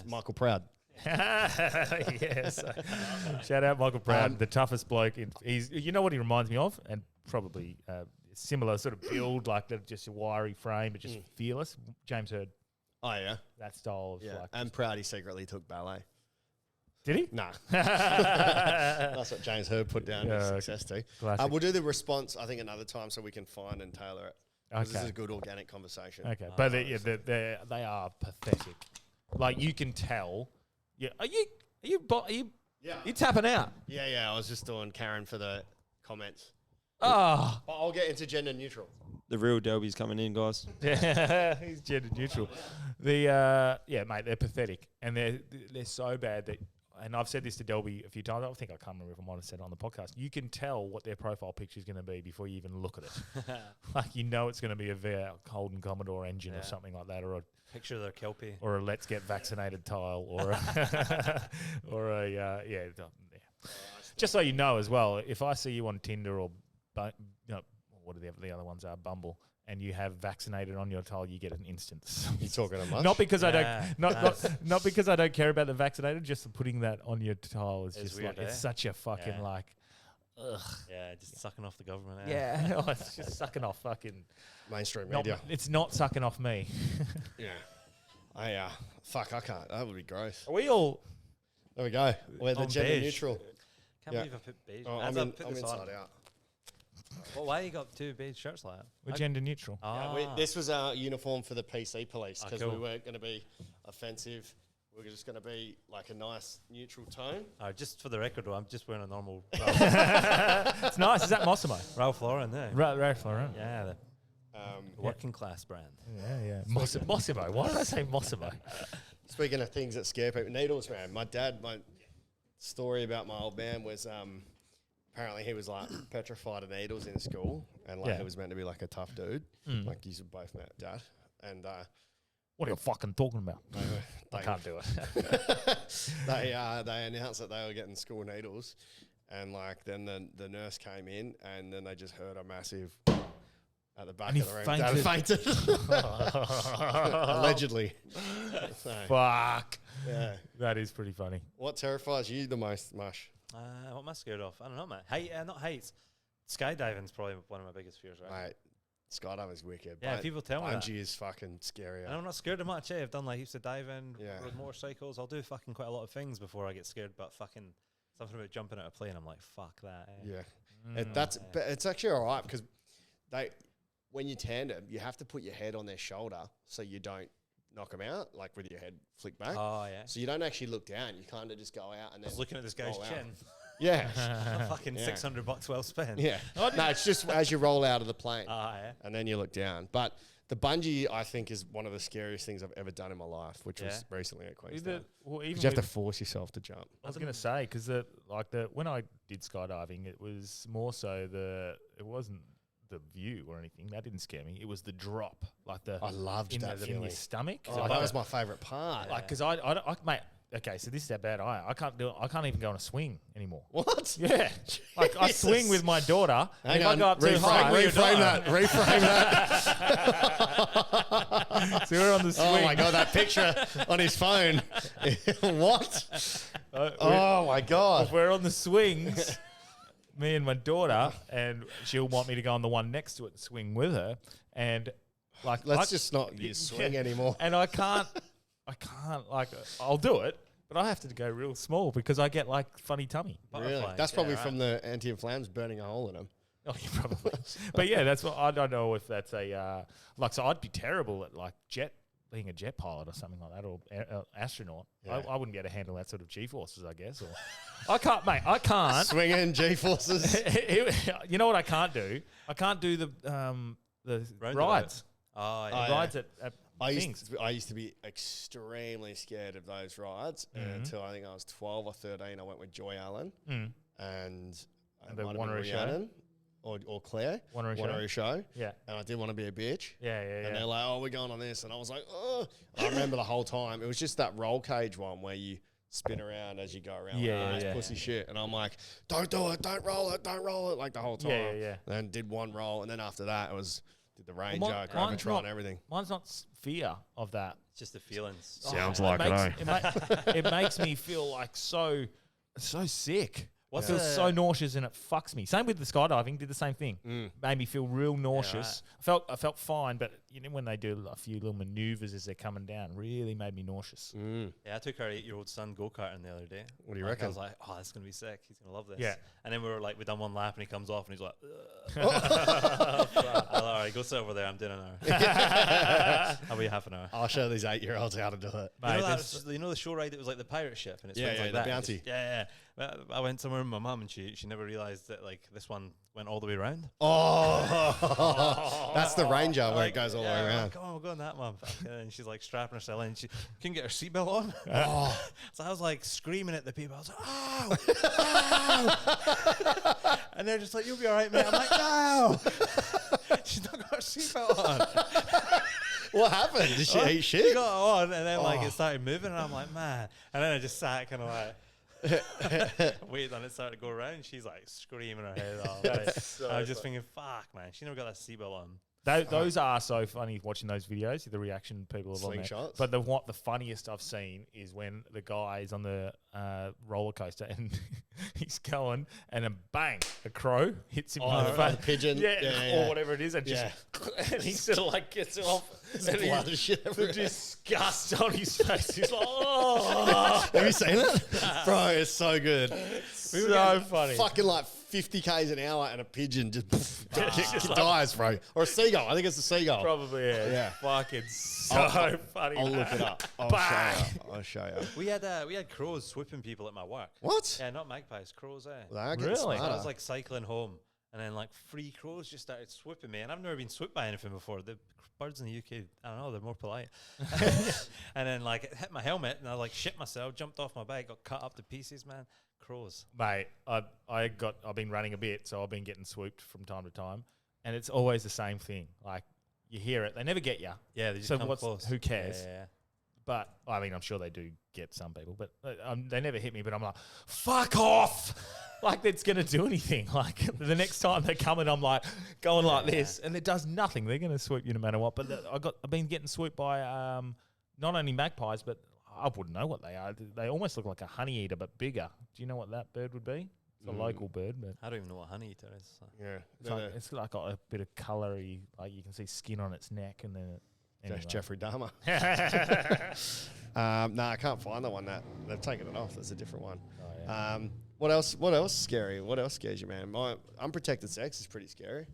Michael Proud. Yes. Shout out Michael Proud, the toughest bloke. He's you know what he reminds me of, and probably similar sort of build, just a wiry frame, but just fearless. James Hird. Oh yeah, that style of and Proud. He secretly took ballet. Did he? Nah. That's what James Hird put down as success to. We'll do the response, I think, another time so we can find and tailor it. Okay. This is a good organic conversation. Okay, but they are pathetic. You can tell. Yeah, are you tapping out? Yeah. I was just doing Karen for the comments. Oh, I'll get into gender neutral. The real Delby's coming in, guys. Yeah, he's gender neutral. Mate, they're pathetic, and they're so bad that. And I've said this to Delby a few times. I think I can't remember if I might have said it on the podcast. You can tell what their profile picture is going to be before you even look at it. It's going to be a V8 Holden Commodore engine or something like that, or a picture of their Kelpie, or a Let's Get Vaccinated tile, or Just so you know as well, if I see you on Tinder or what are the other ones are, Bumble, and you have vaccinated on your tile, you get an instant. You talking a much? Not because I don't, not because I don't care about the vaccinated. Just putting that on your tile is just weird, it's such a fucking ugh. Yeah, just sucking off the government. Yeah, it's just sucking off fucking mainstream media. It's not sucking off me. Yeah. Fuck, I can't. That would be gross. Are we all? There we go. We're the gender beige. Neutral. Can't believe I put beige. I'm inside out. Well, why you got two beige shirts like that? We're gender neutral. This was our uniform for the PC police because cool. we weren't going to be offensive. We were just going to be a nice neutral tone. Just for the record, though, I'm just wearing a normal It's nice. Is that Mossimo? Ralph Lauren there. Ralph Lauren. Yeah, the working class brand. Yeah. Mossimo. Why did I say Mossimo? Speaking of things that scare people, needles, man. My story about my old man was apparently he was petrified of needles in school, and he was meant to be a tough dude. He's both met Dad, and what are you fucking talking about? I can't do it. They announced that they were getting school needles, and then the nurse came in, and then they just heard a massive at the back of the room. Dad fainted. Allegedly. Fuck. Yeah, that is pretty funny. What terrifies you the most, Mush? What am I scared of? I don't know, man. Not heights. Skydiving's probably one of my biggest fears, right? Mate, skydiving's wicked. Yeah, people tell me that. Bungee is fucking scary. And I'm not scared of much. I've done heaps of diving, rode motorcycles. I'll do quite a lot of things before I get scared. But fucking something about jumping out of a plane, I'm like, fuck that. Yeah, but it's actually all right because when you tandem, you have to put your head on their shoulder so you don't knock them out, with your head flicked back. Oh, yeah. So you don't actually look down. You kind of just go out and then... I was looking at this guy's chin. Yeah. Fucking $600 well spent. Yeah. No, it's just as you roll out of the plane. Yeah. And then you look down. But the bungee, I think, is one of the scariest things I've ever done in my life, which was recently at Queenstown. You have to force yourself to jump. I was going to say, because when I did skydiving, it was more so it wasn't the view or anything. That didn't scare me. It was the drop. I loved that in feeling. your stomach. That was my favourite part. Because mate, okay, so this is how bad I am. I can't do it. I can't even go on a swing anymore. What? Yeah. Like I swing with my daughter. Hang if on. I go up too high, Reframe that. So we're on the swing. Oh my God, that picture on his phone. What? Oh my God. If we're on the swings, me and my daughter, and she'll want me to go on the one next to it and swing with her. And like, Let's just not use swing anymore. And I can't, like, I'll do it, but I have to go real small because I get like funny tummy. Really? That's probably from the anti-inflammatories burning a hole in them. Oh, yeah, probably. But yeah, that's what I don't know if that's a like. So I'd be terrible at like being a jet pilot or something like that, or astronaut. Yeah. I wouldn't be able to handle that sort of G-forces, I guess. Or I can't, mate. I can't. Swinging G-forces. You know what I can't do? I can't do the rides. Oh, yeah. Rides at I things. used to be extremely scared of those rides until I think I was 12 or 13. I went with Joy Allen and The might have been Wanneroo Show? Rhiannon or Claire. Wanneroo Show. Yeah. And I didn't want to be a bitch. Yeah. And they're like, oh, we're going on this. And I was like, oh. I remember the whole time. It was just that roll cage one where you spin around as you go around. Yeah. Pussy shit. And I'm like, don't do it. Don't roll it. Don't roll it. Like the whole time. Yeah. And then did one roll. And then after that, did the Ranger, mine's Gravitron, not- everything. Mine's not fear of that. It's just the feelings. Sounds like it makes me feel like so sick. I What's feel the- so nauseous and it fucks me. Same with the skydiving, did the same thing. Made me feel real nauseous. I felt fine, but you know when they do a few little maneuvers as they're coming down, really made me nauseous. Yeah, I took our 8-year-old son go-karting the other day. What do you I reckon? was like, oh, that's going to be sick. He's going to love this. Yeah. And then we done one lap and he comes off and he's like, I was like, all right, go sit over there. I'm doing an hour. I'll be half an hour. I'll show these 8-year-olds how to do it. You know the show ride that was like the pirate ship and it's like the that. bounty. Yeah. I went somewhere with my mum and she never realised that like this one went all the way around. Oh, that's the Ranger where it goes all the way around. Come on, we'll go on that one. And she's like strapping herself in. She couldn't get her seatbelt on. So I was like screaming at the people. I was like, oh! And they're just like, you'll be all right, mate. I'm like, no! She's not got her seatbelt on. What happened? Did she eat shit? She got it on and then like it started moving and I'm like, man. And then I just sat kind of like, waited on it started to go around. She's like screaming her head off. I was just thinking, fuck, man. She never got that seatbelt on. Those are so funny watching those videos, the reaction people have on there. Slingshots. But the funniest I've seen is when the guy is on the roller coaster and he's going and then bang, a crow hits him in the face. A pigeon. Or whatever it is. And, just, and he sort of like gets off. And blood and shit the everywhere. disgust on his face. He's like, oh. Have you seen it? Bro, it's so good. So funny. Fucking like 50 k's an hour and a pigeon just dies, bro. Or a seagull. I think it's a seagull. Probably, yeah. Fucking so funny. I'll look it up. I'll show you. We had crows swooping people at my work. What? Yeah, not magpies, crows, Really? So I was like cycling home and then like 3 crows just started swooping me and I've never been swooped by anything before. The birds in the UK, I don't know, they're more polite. And then like it hit my helmet and I like shit myself, jumped off my bike, got cut up to pieces, man. Crows. Mate, I've been running a bit, so I've been getting swooped from time to time, and it's always the same thing. Like you hear it, they never get you. Yeah, they just come close. Who cares? Yeah. But I mean, I'm sure they do get some people, but they never hit me. But I'm like, fuck off! Like it's gonna do anything. Like the next time they come and I'm like going like this, and it does nothing. They're gonna swoop you no matter what. But I've been getting swooped by not only magpies, but I wouldn't know what they are. They almost look like a honey eater, but bigger. Do you know what that bird would be? It's a local bird, but I don't even know what honey eater is. So. Yeah. it's like got a bit of coloury, like you can see skin on its neck, and then anyway. Jeffrey Dahmer. No, I can't find the one that they've taken it off. There's a different one. Oh, yeah. What else? What else scary? What else scares you, man? My unprotected sex is pretty scary.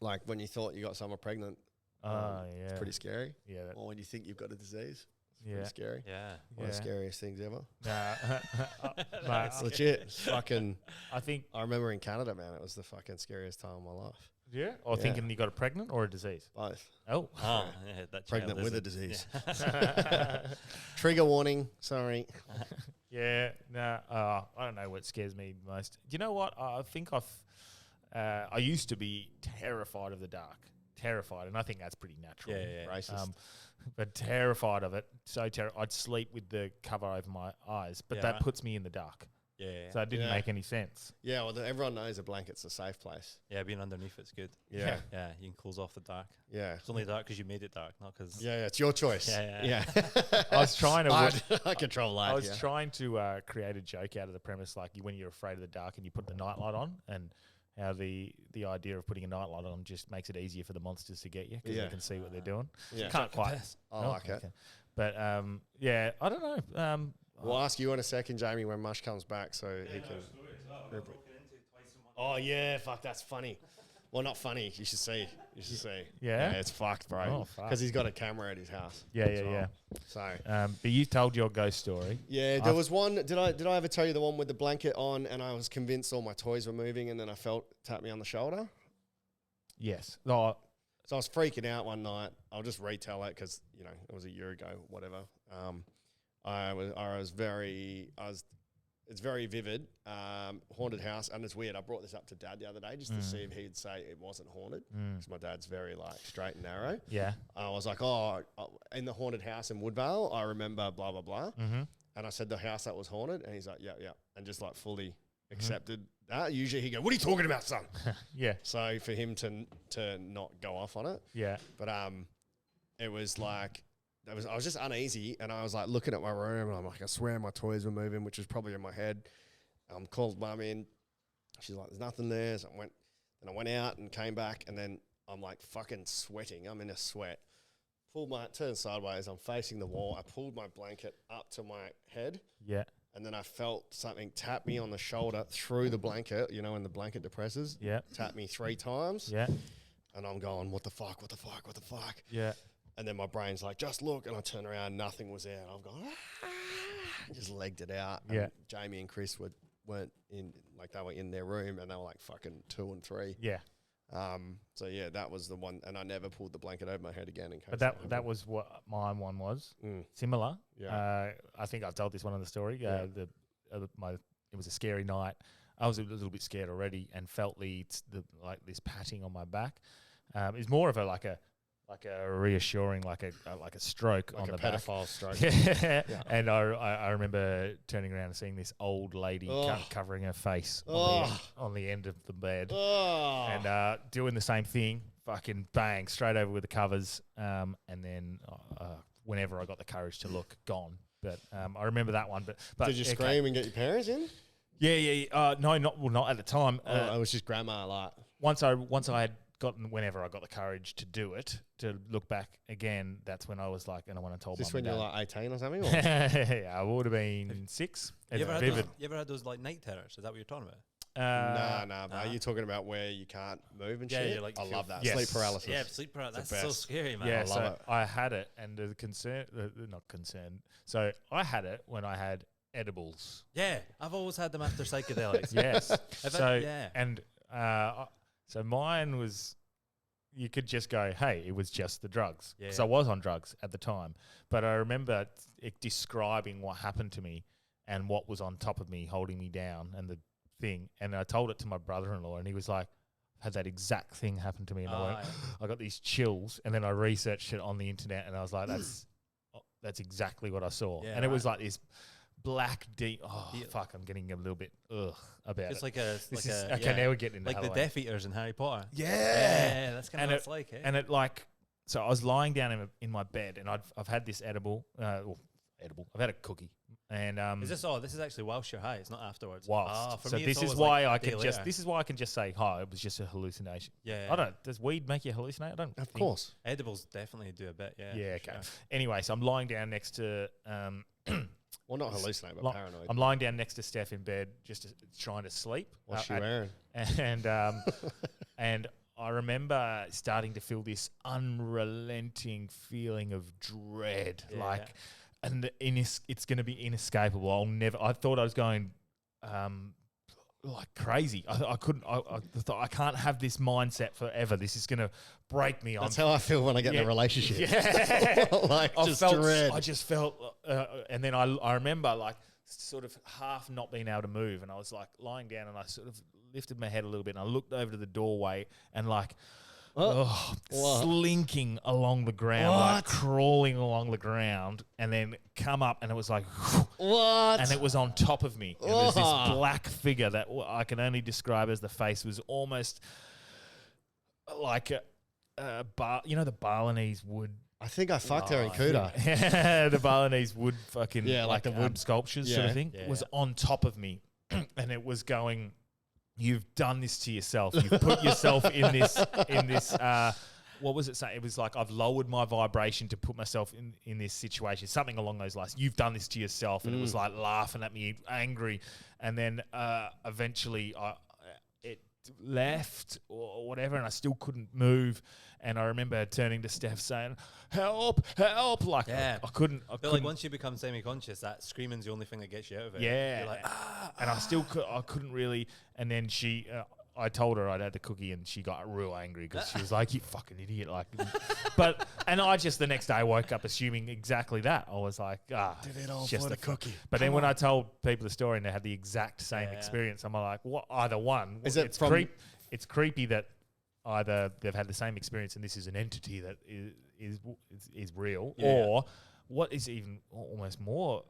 Like when you thought you got someone pregnant. Yeah. It's pretty scary. Yeah. Or when you think you've got a disease. It's Yeah. pretty scary. Yeah. One of the scariest things ever. Mate, It's legit. It's fucking. I think. I remember in Canada, man, it was the fucking scariest time of my life. Yeah. Or thinking you got a pregnant or a disease. Both. Oh. Oh, yeah, that Pregnant child with a isn't- disease. Yeah. Trigger warning. Sorry. Yeah. Nah. I don't know what scares me most. Do you know what? I think I used to be terrified of the dark. Terrified, and I think that's pretty natural. Yeah. Racist. but terrified of it. So I'd sleep with the cover over my eyes, but that puts me in the dark. Yeah. So it didn't make any sense. Yeah, well, everyone knows a blanket's a safe place. Yeah, being underneath it's good. Yeah. Yeah, you can close off the dark. Yeah. It's only dark because you made it dark, not because... Yeah, it's your choice. Yeah. I was trying to... I control that. I was trying to create a joke out of the premise, like when you're afraid of the dark and you put the nightlight on, and how the idea of putting a nightlight on just makes it easier for the monsters to get you because they can see what they're doing. Yeah. Can't quite. I like it. But yeah, I don't know. We'll ask you in a second, Jamie, when Mush comes back, so he can. Oh yeah, fuck, that's funny. Well, not funny. You should see. Yeah? it's fucked, bro. Oh, fuck. Because he's got a camera at his house. Yeah. So. But you told your ghost story. Yeah, there was one. Did I ever tell you the one with the blanket on, and I was convinced all my toys were moving, and then I felt tap me on the shoulder? Yes. Oh, So I was freaking out one night. I'll just retell it because it was a year ago, whatever. It's very vivid. Haunted house, and it's weird. I brought this up to Dad the other day just to see if he'd say it wasn't haunted, because my dad's very straight and narrow. yeah. I was like, in the haunted house in Woodvale, I remember blah blah blah, and I said the house that was haunted, and he's like, yeah, and just fully accepted that. Usually he go, "What are you talking about, son?" Yeah. So for him to not go off on it, Yeah. but it was like. I was just uneasy, and I was looking at my room, and I'm like, I swear my toys were moving, which was probably in my head. Called Mum in. She's like, there's nothing there. So I went out and came back, and then I'm fucking sweating. I'm in a sweat. Turned sideways. I'm facing the wall. I pulled my blanket up to my head. Yeah. And then I felt something tap me on the shoulder through the blanket, when the blanket depresses. Yeah. Tap me 3 times. Yeah. And I'm going, what the fuck, what the fuck, what the fuck? Yeah. And then my brain's like, just look. And I turn around, nothing was there. And I'm going, just legged it out. Yeah. And Jamie and Chris weren't in, they were in their room, and they were fucking 2 and 3. Yeah. So yeah, that was the one. And I never pulled the blanket over my head again in case. But that was what my one was. Similar. Yeah. I think I told this one in the story. It was a scary night. I was a little bit scared already and felt this patting on my back. It's more of a reassuring, like a stroke on the back. Like a pedophile stroke. Yeah. And I remember turning around and seeing this old lady covering her face on the end of the bed, and doing the same thing. Fucking bang, straight over with the covers. And then whenever I got the courage to look, gone. But I remember that one. But did you scream and get your parents in? Yeah. No, not at the time. It was just grandma. Once I had whenever I got the courage to do it, to look back again, that's when I was and I went and told Mum. Is this when you're 18 or something? Or? Yeah, I would have been 6. You It's vivid. ever had those night terrors? Is that what you're talking about? Nah. Are you talking about where you can't move and shit? You're I love that. Yes. Sleep paralysis. Yeah, sleep paralysis. It's That's the so best. scary, man. Yeah, I love it. I had it, and the concern, not concern. So I had it when I had edibles. Yeah, I've always had them after psychedelics. Yes. Yeah. And so mine was. You could just go, hey, it was just the drugs. Because I was on drugs at the time. But I remember it describing what happened to me and what was on top of me, holding me down, and the thing. And I told it to my brother-in-law, and he was like, had that exact thing happen to me. And I got these chills. And then I researched it on the internet, and I was like, that's exactly what I saw. Yeah, and it was like this black deep. Oh, fuck, I'm getting a little bit about it's it. I can never get into like the Halloween. Death Eaters in Harry Potter. Yeah. That's kind of what it's like. Eh? And it so I was lying down in my bed, and I've had this edible. I've had a cookie, and Is this is actually whilst you're high? It's not afterwards. whilst. For So me, this it's is always why a I day can later. this is why I can just say, "Hi, it was just a hallucination." Yeah. I don't. Does weed make you hallucinate? I don't. Of think. course. Edibles definitely do a bit. Yeah. Yeah. for Okay. sure. Anyway, so I'm lying down next to Well, not hallucinate, but paranoid. I'm lying down next to Steph in bed, just trying to sleep. What's she wearing? And and I remember starting to feel this unrelenting feeling of dread, and it's going to be inescapable. I thought I was going crazy. I couldn't. I thought I can't have this mindset forever. This is going to break me. That's how I feel when I get in a relationship. Yeah, dread. I just felt, and then I remember sort of half not being able to move, and I was lying down, and I sort of lifted my head a little bit, and I looked over to the doorway, and slinking along the ground, like crawling along the ground, and then come up, and it was like, What? and it was on top of me. And there's this black figure that I can only describe as the face was almost like a the Balinese wood. I think I fucked her in Kuta. Yeah, the Balinese wood fucking like the wood sculptures sort of thing was on top of me, and it was going, "You've done this to yourself. You've put yourself in this what was it saying? It was like, I've lowered my vibration to put myself in this situation, something along those lines. You've done this to yourself." And it was like laughing at me, angry, and then eventually it left or whatever, and I still couldn't move. And I remember turning to Steph saying, "Help, help!" Like I couldn't. But like once you become semi-conscious, that screaming's the only thing that gets you out of it. Yeah, you're like, and I couldn't really. And then I told her I'd had the cookie, and she got real angry because she was like, "You fucking idiot!" Like, and I just the next day woke up assuming exactly that. I was like, Did it all just for the cookie. But then when I told people the story and they had the exact same experience, I'm like, what? Either one, Is it from? It's creepy that either they've had the same experience and this is an entity that is real, or what is even almost more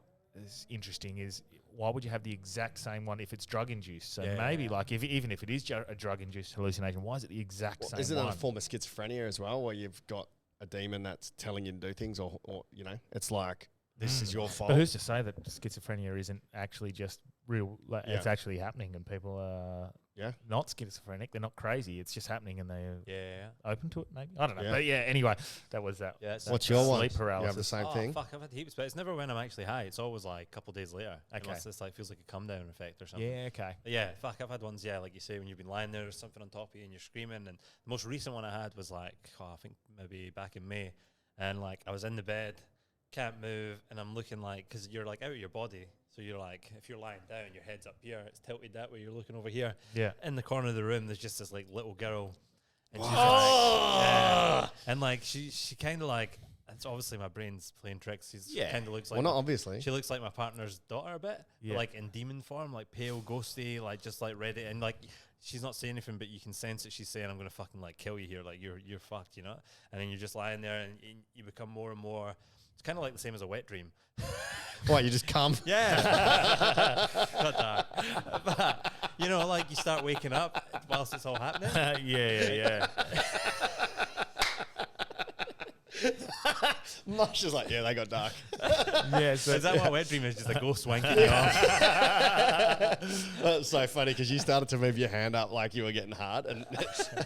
interesting is, why would you have the exact same one if it's drug induced? So maybe like even if it is a drug induced hallucination, why is it the exact same? Isn't one? it a form of schizophrenia as well, where you've got a demon that's telling you to do things, or it's like, this is your fault. But who's to say that schizophrenia isn't actually just real? Like, it's actually happening, and people are not schizophrenic. They're not crazy. It's just happening, and they're open to it. Maybe, I don't know. But anyway, that was that. Yeah, what's your one? Sleep paralysis. You have the same thing. Fuck, I've had heaps, but it's never when I'm actually high. It's always like a couple of days later. Unless it's like feels like a come down effect or something. Yeah, okay. But yeah, fuck, I've had ones. Yeah, like you say, when you've been lying there, there's something on top of you and you're screaming. And the most recent one I had was like, I think maybe back in May, and like I was in the bed, can't move, and I'm looking like, because you're like out of your body, so you're like, if you're lying down, your head's up here, it's tilted that way, you're looking over here. Yeah. In the corner of the room, there's just this like little girl, and she's like, and like she kind of like, it's obviously my brain's playing tricks. She kind of looks like, well, not obviously. She looks like my partner's daughter a bit, but like in demon form, like pale, ghosty, like just like ready, and like she's not saying anything, but you can sense that she's saying, "I'm gonna fucking like kill you here, like you're fucked," you know. And then you're just lying there, and you become more and more. It's kind of like the same as a wet dream. What, you just come? Yeah. Not that. But, you know, like you start waking up whilst it's all happening. Yeah. Mush is like, they got dark. Yeah, so is that what a wet dream is? Just a ghost wanking you off? That's so funny because you started to move your hand up like you were getting hard, and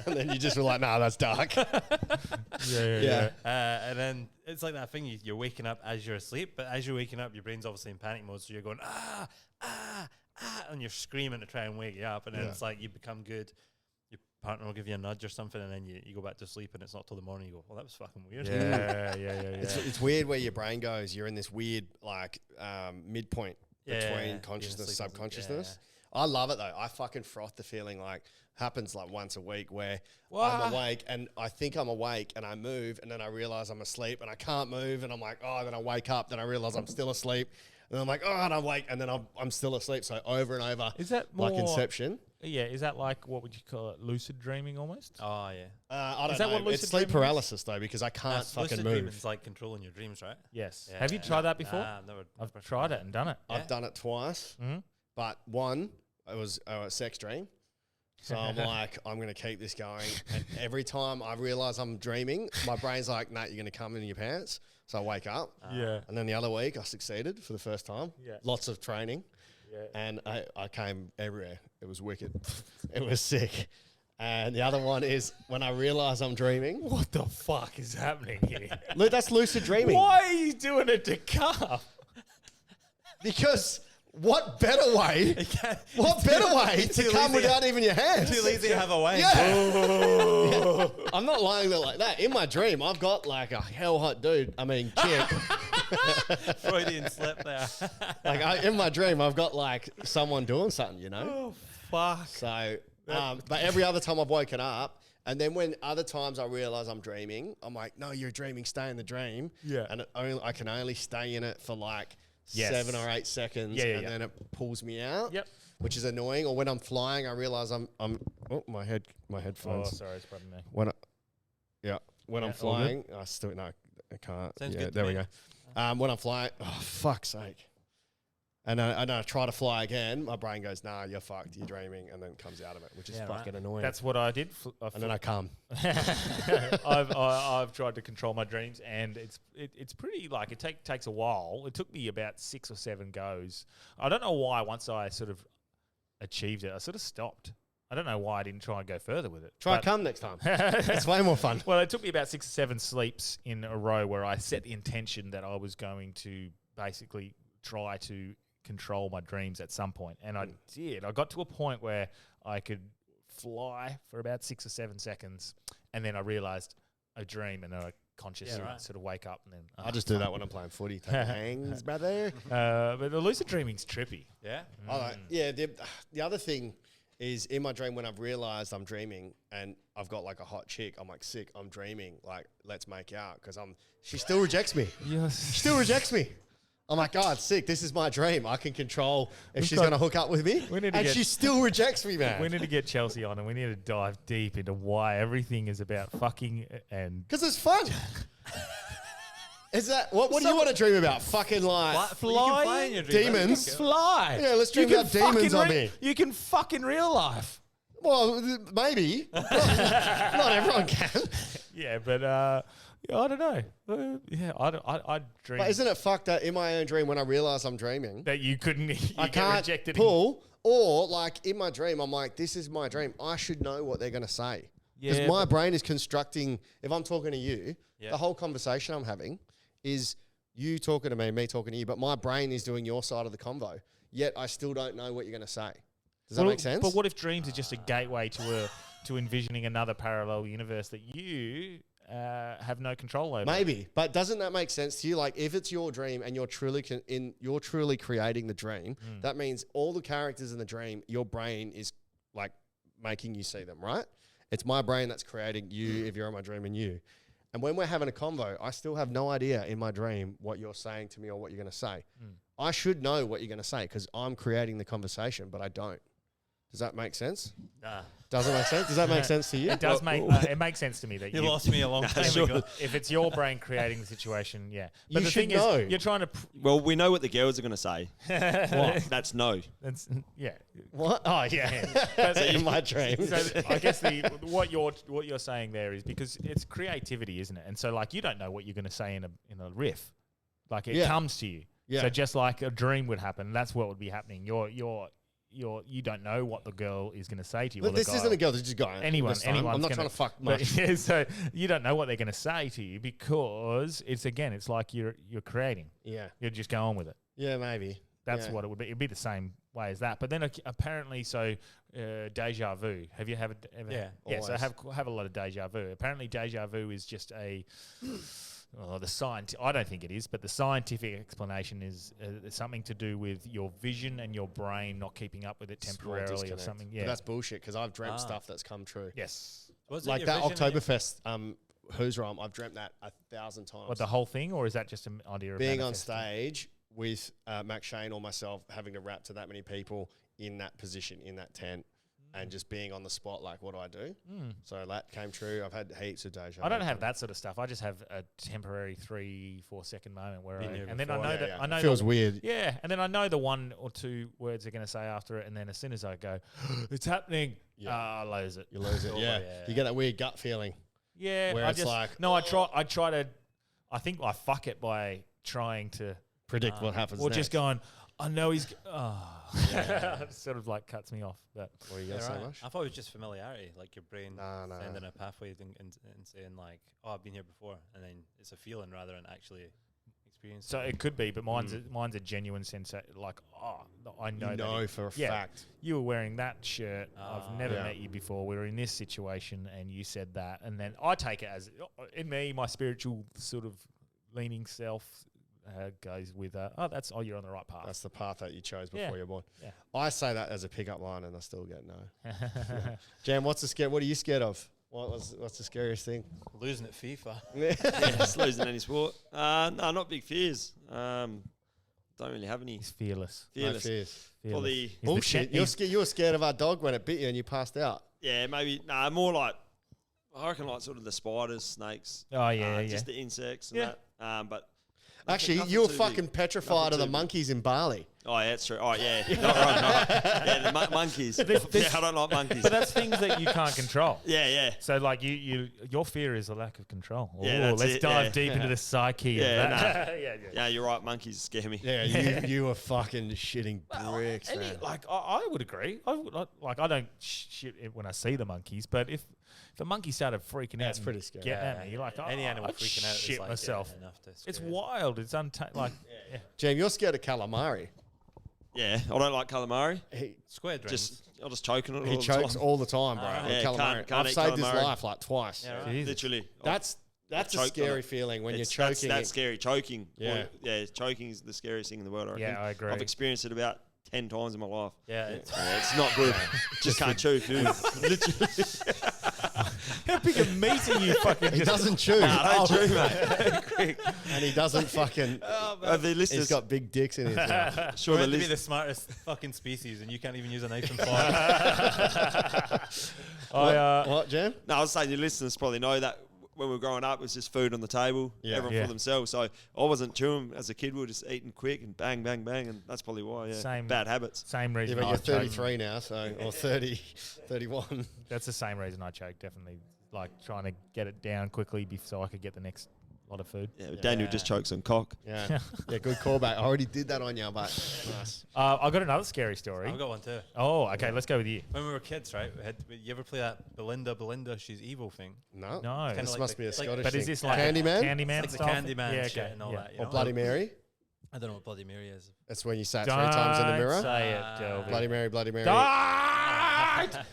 then you just were like, "Nah, that's dark." Yeah. And then it's like that thing, you're waking up as you're asleep, but as you're waking up, your brain's obviously in panic mode, so you're going, and you're screaming to try and wake you up, and then it's like you become good. Your partner will give you a nudge or something, and then you go back to sleep, and it's not till the morning. You go, "Well, that was fucking weird." Yeah. It's weird where your brain goes. You're in this weird like midpoint between consciousness and subconsciousness. I love it though. I fucking froth the feeling. Like happens like once a week where I'm awake and I think I'm awake and I move and then I realize I'm asleep and I can't move and I'm like, then I wake up, then I realize I'm still asleep. And then I'm like, and I wake, and then I'm still asleep. So over and over. Is that more like Inception? Yeah. Is that like, what would you call it? Lucid dreaming almost? Oh, yeah. I don't Is that know. what lucid It's sleep dreaming paralysis though, because I can't fucking lucid move. dreaming's like controlling your dreams, right? Yes. Yeah. Have you tried that before? Nah, never. I've tried it and done it. I've done it twice, but one, it was a sex dream. So I'm like, I'm going to keep this going. And every time I realize I'm dreaming, my brain's like, "Nah, you're going to come in your pants." So I wake up. Yeah. And then the other week, I succeeded for the first time. Yeah. Lots of training. Yeah. And I came everywhere. It was wicked. It was sick. And the other one is when I realize I'm dreaming. What the fuck is happening here? Look, that's lucid dreaming. Why are you doing it to come? Because what better way? What better way to come without even your hands? Too lazy to have a way. Yeah. I'm not lying there like that. In my dream, I've got like a hell hot dude. I mean, chick. Freudian slip there. Like in my dream, I've got like someone doing something, you know? Oh, fuck. So, but every other time I've woken up, and then when other times I realize I'm dreaming, I'm like, "No, you're dreaming. Stay in the dream." Yeah. And I can only stay in it for like 7 or 8 seconds, and then it pulls me out. Yep. Which is annoying. Or when I'm flying, I realize I'm. Oh, my headphones. Oh, sorry, it's probably me. When Yeah. When I'm all good? flying, I still no, I can't. Sounds yeah, good to there we me. go. When I'm flying, oh fuck's sake. And I try to fly again. My brain goes, "Nah, you're fucked. You're dreaming," and then comes out of it, which is fucking annoying. That's what I did. And then I come. I've tried to control my dreams, and it's pretty like it takes a while. It took me about 6 or 7 goes. I don't know why. Once I sort of achieved it, I sort of stopped. I don't know why I didn't try and go further with it. Try come next time. It's way more fun. Well, it took me about 6 or 7 sleeps in a row where I set the intention that I was going to basically try to control my dreams at some point, and I did. I got to a point where I could fly for about 6 or 7 seconds, and then I realized a dream, and then I consciously sort of wake up, and then I just do that when I'm playing footy. Take the hangs, brother. But the lucid dreaming's trippy. Yeah. The other thing is in my dream when I've realized I'm dreaming and I've got like a hot chick, I'm like, sick, I'm dreaming, like, let's make out, because she still rejects me. Yes. She still rejects me. I'm like, God, sick, this is my dream. I can control if she's going to hook up with me. And she still rejects me, man. We need to get Chelsea on, and we need to dive deep into why everything is about fucking and... Because it's fun. Is that what do you want to dream about? Fucking like Fly in your dream. demons. Fly. Yeah, let's dream about demons on me. You can fuck in real life. Well, maybe. Not everyone can. Yeah, but I don't know. I dream But isn't it fucked that in my own dream when I realize I'm dreaming, that you couldn't. I can't pull, or like in my dream, I'm like, this is my dream. I should know what they're going to say. Because my brain is constructing, if I'm talking to you, the whole conversation I'm having is you talking to me, me talking to you, but my brain is doing your side of the convo, yet I still don't know what you're going to say. Does that make sense? But what if dreams are just a gateway to envisioning another parallel universe that you have no control over? Maybe, but doesn't that make sense to you? Like, if it's your dream and you're truly creating the dream, that means all the characters in the dream, your brain is like making you see them, right? It's my brain that's creating you if you're in my dream and you. And when we're having a convo, I still have no idea in my dream what you're saying to me or what you're going to say. I should know what you're going to say because I'm creating the conversation, but I don't. Does that make sense? Nah. Doesn't make sense? Does that make sense to you? It does it makes sense to me that You lost me a long time ago. If it's your brain creating the situation, yeah. But You the should thing know. is, you're trying to... Well, we know what the girls are going to say. What? That's no. That's, yeah. What? Oh, yeah. But in my dream. So I guess what you're saying there is because it's creativity, isn't it? And so like you don't know what you're going to say in a riff, like it comes to you. Yeah. So just like a dream would happen, that's what would be happening. You don't know what the girl is going to say to you. But this isn't a girl. This is just a guy. Anyone's I'm not trying to fuck much. But, so you don't know what they're going to say to you because it's like you're creating. Yeah. You're just going with it. Yeah, maybe. That's what it would be. It'd be the same way as that. But then apparently, deja vu. Have you ever? Yeah. Yeah. So have a lot of deja vu. Apparently, deja vu is just a. I don't think it is, but the scientific explanation is something to do with your vision and your brain not keeping up with it temporarily or something. Yeah, but that's bullshit because I've dreamt stuff that's come true. Yes. Like that Oktoberfest Who's Wrong, I've dreamt that 1,000 times. What, the whole thing, or is that just an idea of being on stage with Max Shane or myself having to rap to that many people in that position, in that tent, and just being on the spot, like, what do I do? So that came true. I've had heaps of deja. I don't have that sort of stuff. I just have a temporary 3-4 second moment where I know I know feels weird. Yeah, and then I know the 1 or 2 words they're going to say after it, and then as soon as I go, it's happening, I lose it. You lose it. Yeah. You get that weird gut feeling. Yeah, where it's like, I try to. I think I fuck it by trying to predict what happens. Or next. just going, I know he's. It sort of like cuts me off. But what are you gonna say, Mush? I thought it was just familiarity, like your brain sending a pathway and saying like, "Oh, I've been here before," and then it's a feeling rather than actually experiencing. So it could be, but mine's a genuine sense. Like, I know. You know for a fact. You were wearing that shirt. I've never met you before. We were in this situation, and you said that, and then I take it as in me, my spiritual sort of leaning self. Goes with you're on the right path. That's the path that you chose before you're born. Yeah. I say that as a pickup line, and I still get no. Jam, what's what are you scared of? What's the scariest thing? Losing at FIFA. Just losing any sport. No, not big fears. Don't really have any. He's fearless. No fears. Probably bullshit. You were scared of our dog when it bit you and you passed out. Yeah, maybe. More like I reckon like sort of the spiders, snakes. Oh, yeah, Just the insects and that. But Actually, nothing you were too fucking big. petrified Nothing of the too big. monkeys in Bali. Oh, yeah, that's true. Oh, yeah. Not right. Yeah, the monkeys. Yeah, I don't like monkeys. But that's things that you can't control. Yeah. So like your fear is a lack of control. Yeah, Ooh, that's let's it, dive yeah. deep into the psyche of Yeah, that. nah. Yeah, you're right. Monkeys scare me. Yeah, you were fucking shitting bricks, man. Like I would agree. I don't shit it when I see the monkeys, but if the monkey started freaking out, it's pretty scary. Getting at me, you're like, Any animal I'd freaking out is shit like, myself. enough to It's scare you. wild. It's like Jam, you're scared of calamari. Yeah, I don't like calamari. Squid rings. I'll just choke on it. He all chokes the time. all the time, bro. Yeah, with calamari. can't I've eat saved his calamari. life like twice. Yeah, right. Jesus. Literally. That's a choked on scary it. feeling when you're It's- choking. That's scary. Choking. Yeah. Yeah, choking is the scariest thing in the world, I reckon. Yeah, I agree. I've experienced it about 10 times in my life. Yeah, Yeah, it's not good. Just can't chew, dude. Literally. how big a meat are you fucking? He doesn't chew. I don't chew, mate. And he doesn't fucking. The He's listeners, got big dicks in his mouth. sure, We're the meant to be list, the smartest fucking species, and you can't even use a knife and fork. What, Jam? No, I was saying your listeners probably know that when we were growing up, it was just food on the table, Yeah. everyone Yeah. for themselves. So I wasn't chewing as a kid. We were just eating quick and bang, bang, bang, and that's probably why. Yeah, Same. bad habits. Same Yeah, reason. but I you're choke. 33 now, so or 30, 31. That's the same reason I choke. Definitely, like trying to get it down quickly so I could get the next lot of food. Yeah, but Daniel just chokes on cock. Yeah, good callback. I already did that on you, but nice. I got another scary story. I've got one too. Oh, okay. Let's go with you. When we were kids, right? You ever play that Belinda, she's evil thing? No, No. Kinda this like must the- be a like- Scottish But thing. is this like Candyman? Candyman Like the stuff? Candyman Yeah, shit okay. and all Yeah. that. You Or know? Bloody Mary? I don't know what Bloody Mary is. That's when you say it 3 times in the mirror. Don't say it, Delby. Bloody Mary, Bloody Mary. Don't!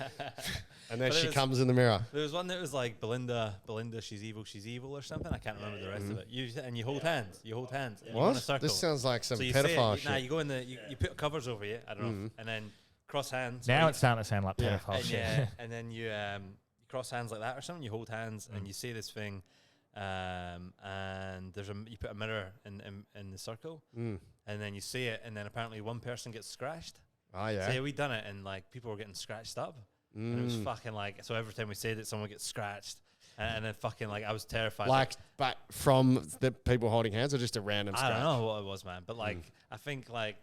And then But she it was- comes in the mirror. There was one that was like Belinda, she's evil or something. I can't remember the rest of it. You hold hands. You hold hands. And you go in a What? circle. This sounds like some So you say it, pedophile you, nah, shit. you go in the, you put covers over you. I don't know, and then cross hands. Now or it's starting to sound like Yeah. pedophile and shit. yeah, and then you cross hands like that or something. You hold hands and you say this thing, and you put a mirror in the circle, and then you say it, and then apparently one person gets scratched. Oh, So yeah. yeah, we done it, and like people were getting scratched up, and it was fucking like. So every time we said it, someone gets scratched, and then fucking like I was terrified. Like, but from the people holding hands or just a random I scratch? don't know what it was, man, but like I think like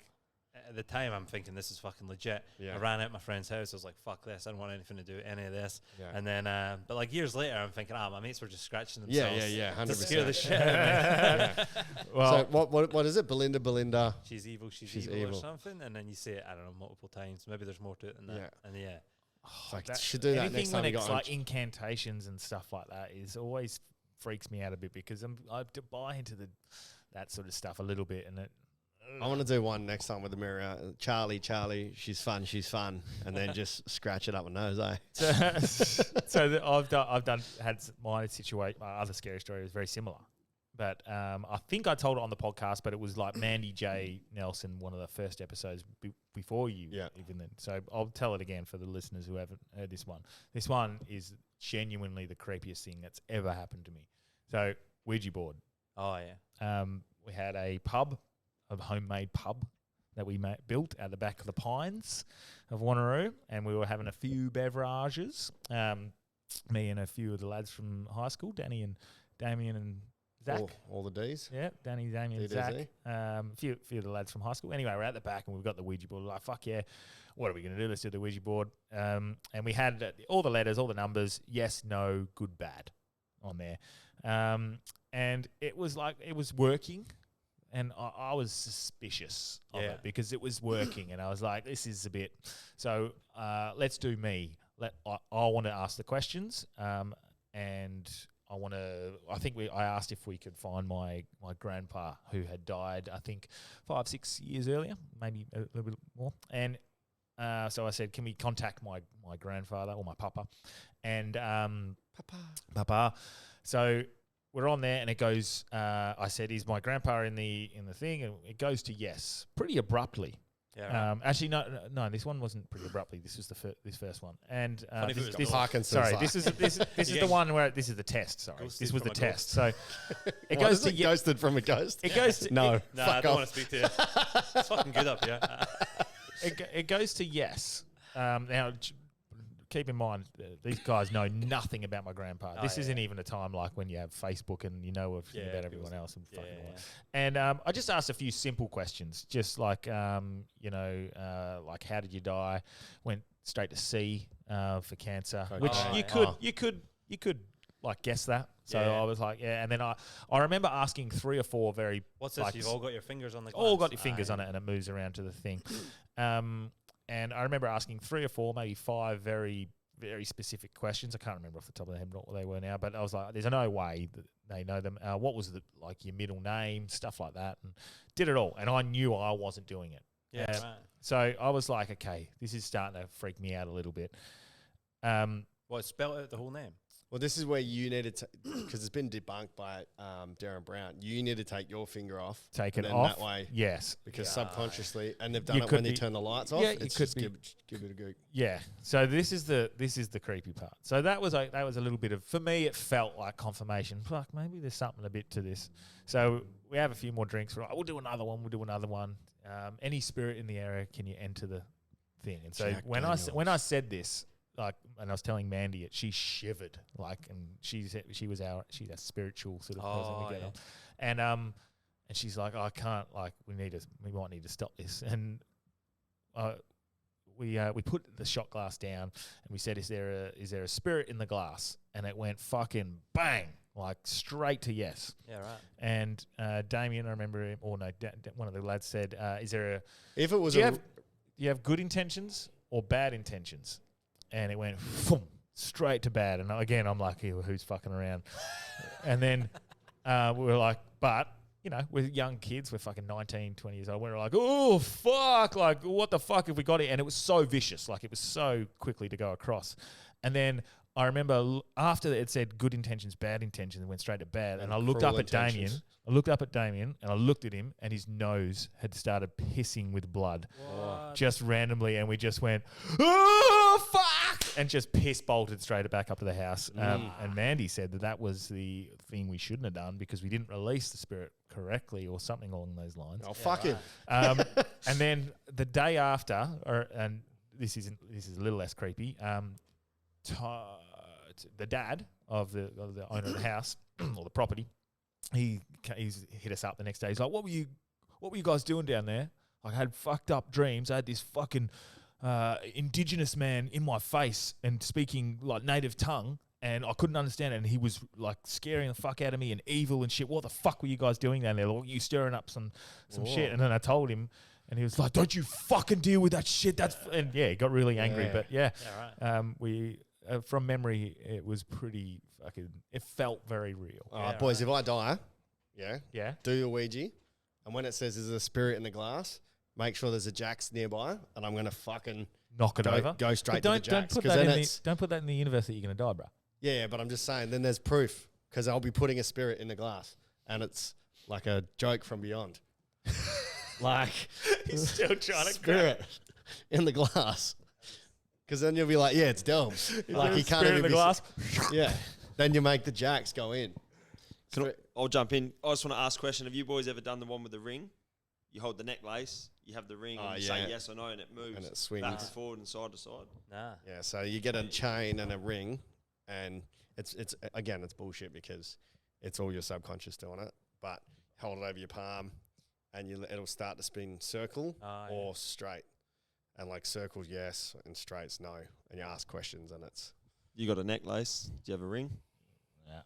at the time I'm thinking this is fucking legit. Yeah. I ran out my friend's house. I was like, fuck this. I don't want anything to do with any of this. Yeah. And then, but like years later, I'm thinking, my mates were just scratching Yeah, themselves. yeah, 100%. To scare the shit out of me. Well, So what is it? Belinda. She's evil, she's She's evil, evil. or something. And then you say it, I don't know, multiple times. Maybe there's more to it than that. Yeah. And yeah. Like, that- should do that anything next time when you it's got like incantations and stuff like that is always freaks me out a bit because I buy into that sort of stuff a little bit, and it. I want to do one next time with the mirror. Charlie, she's fun, and then just scratch it up my nose, eh? I've had my situation. My other scary story was very similar, but I think I told it on the podcast. But it was like Mandy J. Nelson, one of the first episodes before you, even then. So I'll tell it again for the listeners who haven't heard this one. This one is genuinely the creepiest thing that's ever happened to me. So Ouija board. Oh yeah. We had a homemade pub that we built at the back of the Pines of Wanneroo, and we were having a few beverages. Me and a few of the lads from high school, Danny and Damien and Zach. All the D's. Yeah, Danny, Damien, DDZ. Zach. A few of the lads from high school. Anyway, we're at the back and we've got the Ouija board. We're like, fuck yeah, what are we going to do? Let's do the Ouija board. And we had all the letters, all the numbers, yes, no, good, bad on there. And it was working. And I was suspicious of it because it was working. And I was like, this is a bit... So let's do me. I want to ask the questions. And I asked if we could find my grandpa who had died, I think, 5-6 years earlier, maybe a little bit more. And so I said, can we contact my grandfather or my papa? And Papa. So... we're on there, and it goes. I said, "Is my grandpa in the thing?" And it goes to yes, pretty abruptly. Yeah. Right. Actually, no. This one wasn't pretty abruptly. This was this first one, and Funny if it was this Parkinson's. sorry, like. this is the one where this is the test. Sorry, Ghosted this was the from a test. So it What goes is to it? Ghosted from a ghost. It goes to No, Nah, I fuck don't off. want to speak to you. It's fucking good up, yeah. It goes to yes. Now, keep in mind, these guys know nothing about my grandpa. This isn't even a time like when you have Facebook and you know everything about everyone else. And fucking all that. And I just asked a few simple questions, just like, like how did you die? Went straight to C for cancer, which you could like guess that. So I was like, and then I remember asking 3 or 4 very. What's this? You've all got your fingers on the glass. All got your fingers on it, and it moves around to the thing. And I remember asking 3 or 4, maybe 5 very, very specific questions. I can't remember off the top of my head what they were now, but I was like, there's no way that they know them. What was like your middle name, stuff like that, and did it all. And I knew I wasn't doing it. Yeah, right. So I was like, okay, this is starting to freak me out a little bit. Spell out the whole name. Well, this is where you need to, because it's been debunked by Darren Brown. You need to take your finger off. Take it and off. that way. Yes. Because subconsciously, and they've done it when they turn the lights off. Yeah, it's just give it a go. Yeah. So this is the creepy part. So that was a little bit of, for me, it felt like confirmation. Fuck, maybe there's something a bit to this. So we have a few more drinks. We're like, we'll do another one. Any spirit in the area, can you enter the thing? And so when I said this, like, and I was telling Mandy it, she shivered, like, and she's a spiritual sort of person we get on, and she's like, I can't, like, we might need to stop this, and we put the shot glass down, and we said, is there a spirit in the glass? And it went fucking bang, like straight to yes. Yeah, right. And Damien, I remember him, or no, one of the lads said, is there a? If it was do you have good intentions or bad intentions? And it went straight to bad. And again, I'm like, who's fucking around? And then we were like, but, you know, we're young kids. We're fucking 19, 20 years old. We were like, oh, fuck. Like, what the fuck have we got here? And it was so vicious. Like, it was so quickly to go across. And then I remember after it said good intentions, bad intentions, it went straight to bad. And I looked up at Damien. And I looked at him, and his nose had started pissing with blood. What? Just randomly. And we just went, oh, fuck! And just piss bolted straight back up to the house. And Mandy said that was the thing we shouldn't have done because we didn't release the spirit correctly or something along those lines. Oh, fuck him. And then the day after, and this is a little less creepy, the dad of the owner of the house or the property, he's hit us up the next day. He's like, what were you guys doing down there? Like, I had fucked up dreams. I had this fucking indigenous man in my face and speaking like native tongue, and I couldn't understand it. And he was like scaring the fuck out of me and evil and shit. What the fuck were you guys doing down there? Like, you stirring up some shit. And then I told him, and he was like, don't you fucking deal with that shit. And he got really angry. But we from memory, it was pretty fucking. It felt very real. Boys, if I die, do your Ouija, and when it says there's a spirit in the glass, make sure there's a Jack's nearby, and I'm gonna fucking knock it over. Go straight to the Jack's. Don't put that in the universe that you're gonna die, bro. Yeah, but I'm just saying. Then there's proof because I'll be putting a spirit in the glass, and it's like a joke from beyond. Like he's still trying to spirit in the glass. Because then you'll be like, it's Delby. Like he can't even in the glass. Yeah. Then you make the Jacks go in. I'll jump in. I just want to ask a question. Have you boys ever done the one with the ring? You hold the necklace, you have the ring, and you say yes or no, and it moves. And it swings. Back and forward and side to side. Nah. Yeah, so you get a chain and a ring, and it's bullshit because it's all your subconscious doing it. But hold it over your palm, and it'll start to spin circle or straight. And like circles, yes, and straights, no. And you ask questions, and it's... You got a necklace. Do you have a ring? Yeah.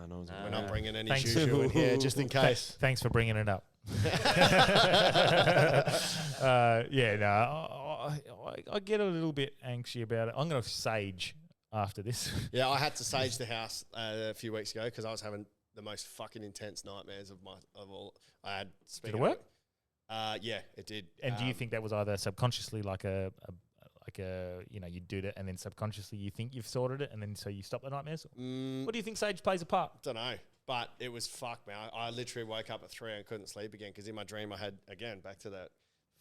No, we're not bringing any shoo-shoo in here, just in case. Thanks for bringing it up. I get a little bit anxious about it. I'm going to sage after this. Yeah, I had to sage the house a few weeks ago because I was having the most fucking intense nightmares of all. I had. Did it work? Yeah, it did. And do you think that was either subconsciously like you did it and then subconsciously you think you've sorted it and then so you stop the nightmares? What do you think sage plays a part? Don't know, but it was fucked, man. I literally woke up at 3 and couldn't sleep again because in my dream I had, again, back to that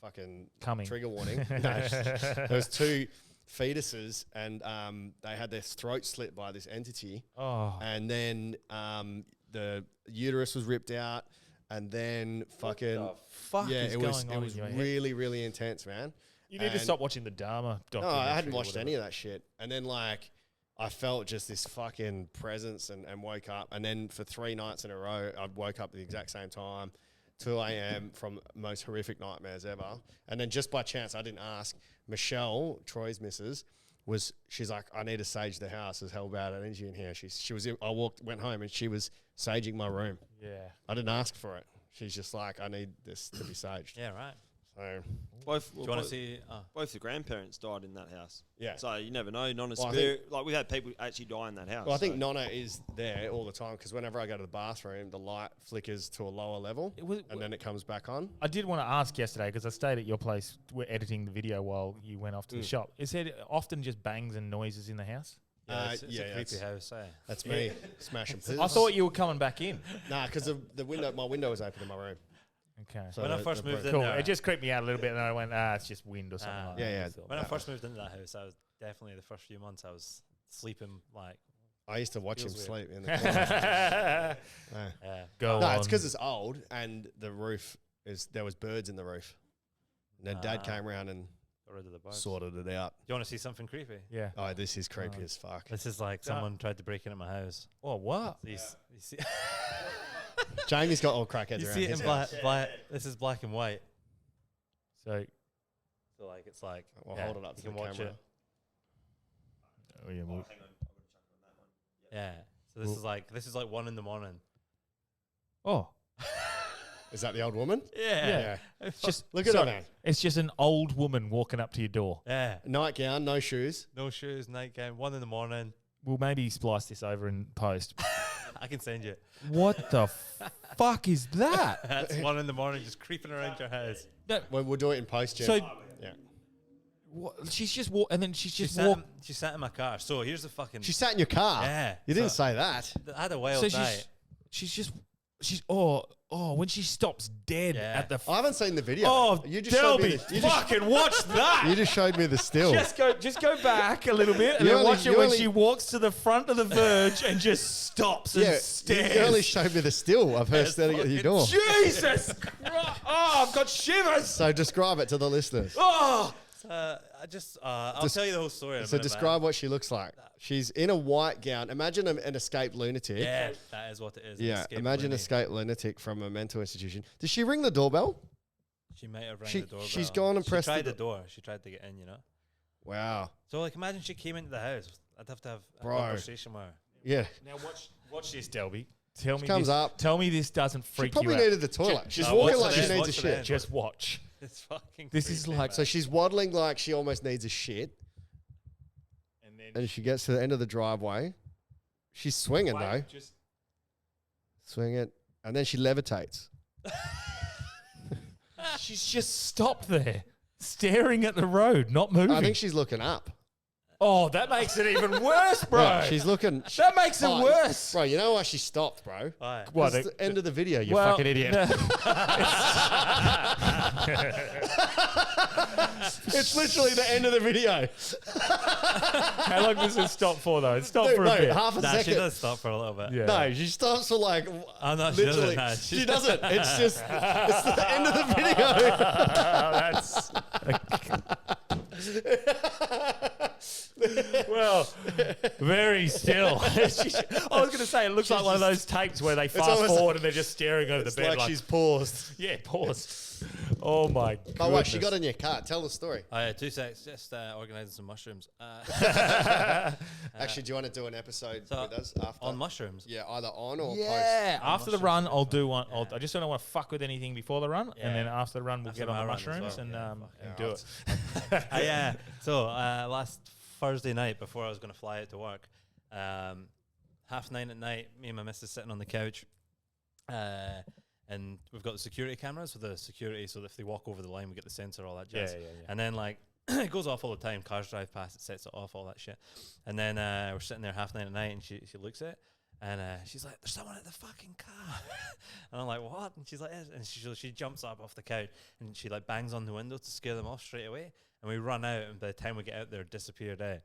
fucking trigger warning. There was 2 fetuses and they had their throats slit by this entity. Oh. And then the uterus was ripped out. And then fucking what the fuck is it going was on in your head? really, really intense, man. You need to And- stop watching the Dharma No, documentary. I hadn't or watched whatever. any of that shit. And then like I felt just this fucking presence and woke up. And then for 3 nights in a row, I woke up at the exact same time, 2 a.m. from most horrific nightmares ever. And then just by chance, I didn't ask, Michelle, Troy's missus, she's like, I need to sage the house. There's hell bad energy in here. Went home and she was saging my room. Yeah. I didn't ask for it. She's just like, I need this to be saged. Yeah, right. So Both, Do you want to see? both the grandparents died in that house. yeah. So you never know. Nonna's Well, I spirit. Like we've had people actually die in that house. Well, I think so. Nonna is there all the time because whenever I go to the bathroom, the light flickers to a lower level and then it comes back on. I did want to ask yesterday because I stayed at your place. We're editing the video while you went off to the shop. Is there often just bangs and noises in the house? Yeah, it's a creepy that's- house. Eh? That's me smashing. I thought you were coming back in. Nah, because my window was open in my room. Okay. So When I first moved in Cool. there, It just creeped me out a little bit, and I went, it's just wind or something. Like Yeah, that. yeah. So- when I first moved into that house, I was definitely the first few months I was sleeping like. I used to watch him Feels weird. sleep in the corner. Go No, on. it's because it's old and the roof there was birds in the roof. And then Dad came around and Got rid of the birds. sorted it out. You want to see something creepy? Yeah. Oh, this is creepy as fuck. This is like someone tried to break into my house. Oh, what? So you see, Jamie's got all crackheads you around see it his in house. black. This is black and white. So, So like it's like Well, yeah, hold it up you to can the watch camera. it. oh, yeah, well, Yeah. So this is like 1 a.m. oh, Is that the old woman? Yeah. it's just Look at her, man. It's just an old woman walking up to your door. Yeah. Nightgown, no shoes. No shoes, nightgown, 1 a.m. We'll maybe splice this over in post. I can send you. What the fuck is that? That's 1 a.m. just creeping around your house. We'll do it in post, Jim. So, yeah. what, she's just and then she's She just sat, walked. she sat in my car. So here's the fucking. She sat in your car. Yeah. You didn't So- say that. I had a wild So night. she's when she stops dead Yeah. at the. I haven't seen the video. Oh, you just showed me Delby, fucking watch that. you just showed me the still. Just go back a little bit and You then only- watch you it when only- she walks to the front of the verge and just stops and stares. You only showed me the still of her standing at your door. Jesus Christ! Oh, I've got shivers. So describe it to the listeners. Oh, I'll tell you the whole story. In a So minute, describe what she looks like. She's in a white gown. Imagine an escaped lunatic. man. Yeah, that is what it is. an Yeah, escaped imagine an loony. escaped lunatic from a mental institution. Does she ring the doorbell? She might have rang She- the doorbell. she's gone and pressed She tried the the door. She tried to get in. Wow. So like, imagine she came into the house. I'd have to have a Bro. conversation with her. Yeah. now watch this, Delby. Tell me comes this, up. Tell me this doesn't She freak probably you out. needed the toilet. She's Oh, walking what's like the she end? needs a What's the shit. end? Just watch. It's fucking. This is creepy, like man. So she's waddling like she almost needs a shit. And she gets to the end of the driveway. She's swinging though. Swing it. And then she levitates. She's just stopped there, staring at the road, not moving. I think she's looking up. Oh, that makes it even worse, bro. Yeah, she's looking. That makes it Oh, worse. Bro, you know why she stopped, bro? Why? What, It's the end of the video, you well, fucking idiot. no. It's literally the end of the video. How long does it stop for, though? It stopped Dude, for no, a bit. half a Nah, she second. does stop for a little bit. Yeah. No, she stops for like. Oh, no, she literally. doesn't. Nah, She doesn't. It's just. It's the end of the video. That's well, very still. I was going to say it looks like one of those tapes where they fast almost forward and they're just staring over the It's bed. like she's paused. yeah, paused. Oh my god! But what she got in your car? Tell the story. Oh, yeah, 2 seconds. Just organising some mushrooms. Actually, do you want to do an episode So, with us after? on mushrooms. Yeah, either on or Yeah, after the mushrooms, run, yeah. I'll do one. I just don't want to fuck with anything before the run, Yeah. and then after the run, we'll After get on my the run as mushrooms well. and, Yeah, and yeah, do it. So last Thursday night before I was going to fly out to work, 9:30 at night, me and my missus sitting on the couch, and we've got the security cameras with the security, so that if they walk over the line, we get the sensor, all that jazz. Yeah. And then like it goes off all the time. Cars drive past, it sets it off, all that shit. And then we're sitting there 9:30 at night, and she looks at it. And she's like, "There's someone at the fucking car," and I'm like, "What?" And she's like, "Yes." And she jumps up off the couch and she like bangs on the window to scare them off straight away. And we run out, and by the time we get out there, disappeared out.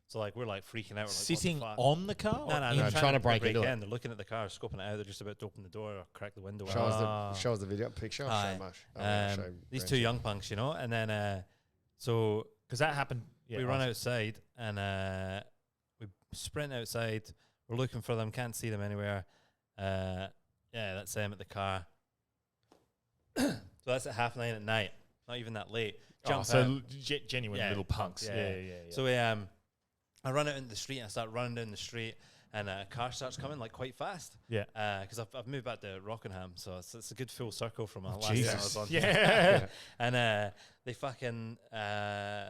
So like we're like freaking out. We're like, Sitting what the fuck? on the car? No, or no, in- they're trying to break into it. in. They're looking at the car, scoping it out. They're just about to open the door or crack the window. Show out. us the video picture. I'll Aye. show Mush. These two young punks, And then So Because that happened. Yeah, we run outside and we sprint outside. We're looking for them, can't see them anywhere. Yeah, that's them at the car. So that's at 9:30 at night. Not even that late. Jump out. Genuine little punks. Yeah. So I run out into the street and I start running down the street. And a car starts coming like quite fast. Yeah. Because I've moved back to Rockingham, so it's a good full circle from last Jesus. time I was on. Yeah. And they fucking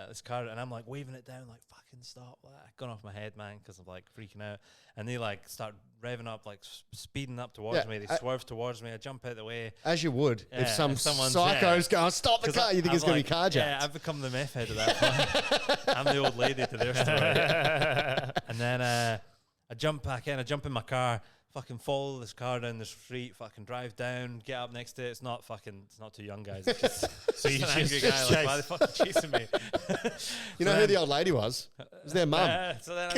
this car, and I'm like waving it down, like fucking stop. Like, gone off my head, man, because I'm like freaking out. And they like start revving up, like speeding up towards me. They swerve towards me. I jump out the way. As you would if someone's psycho's going, stop the car. You think it's going to be carjacked. Yeah, I've become the meth head of that point. I'm the old lady to their story. And then I jump back in. I jump in my car. Fucking follow this car down the street. Fucking drive down. Get up next to it. It's not two young guys. It's just So you an just angry guy. Like, why the fuck are you chasing me? You know who the old lady was? It was their mum. So then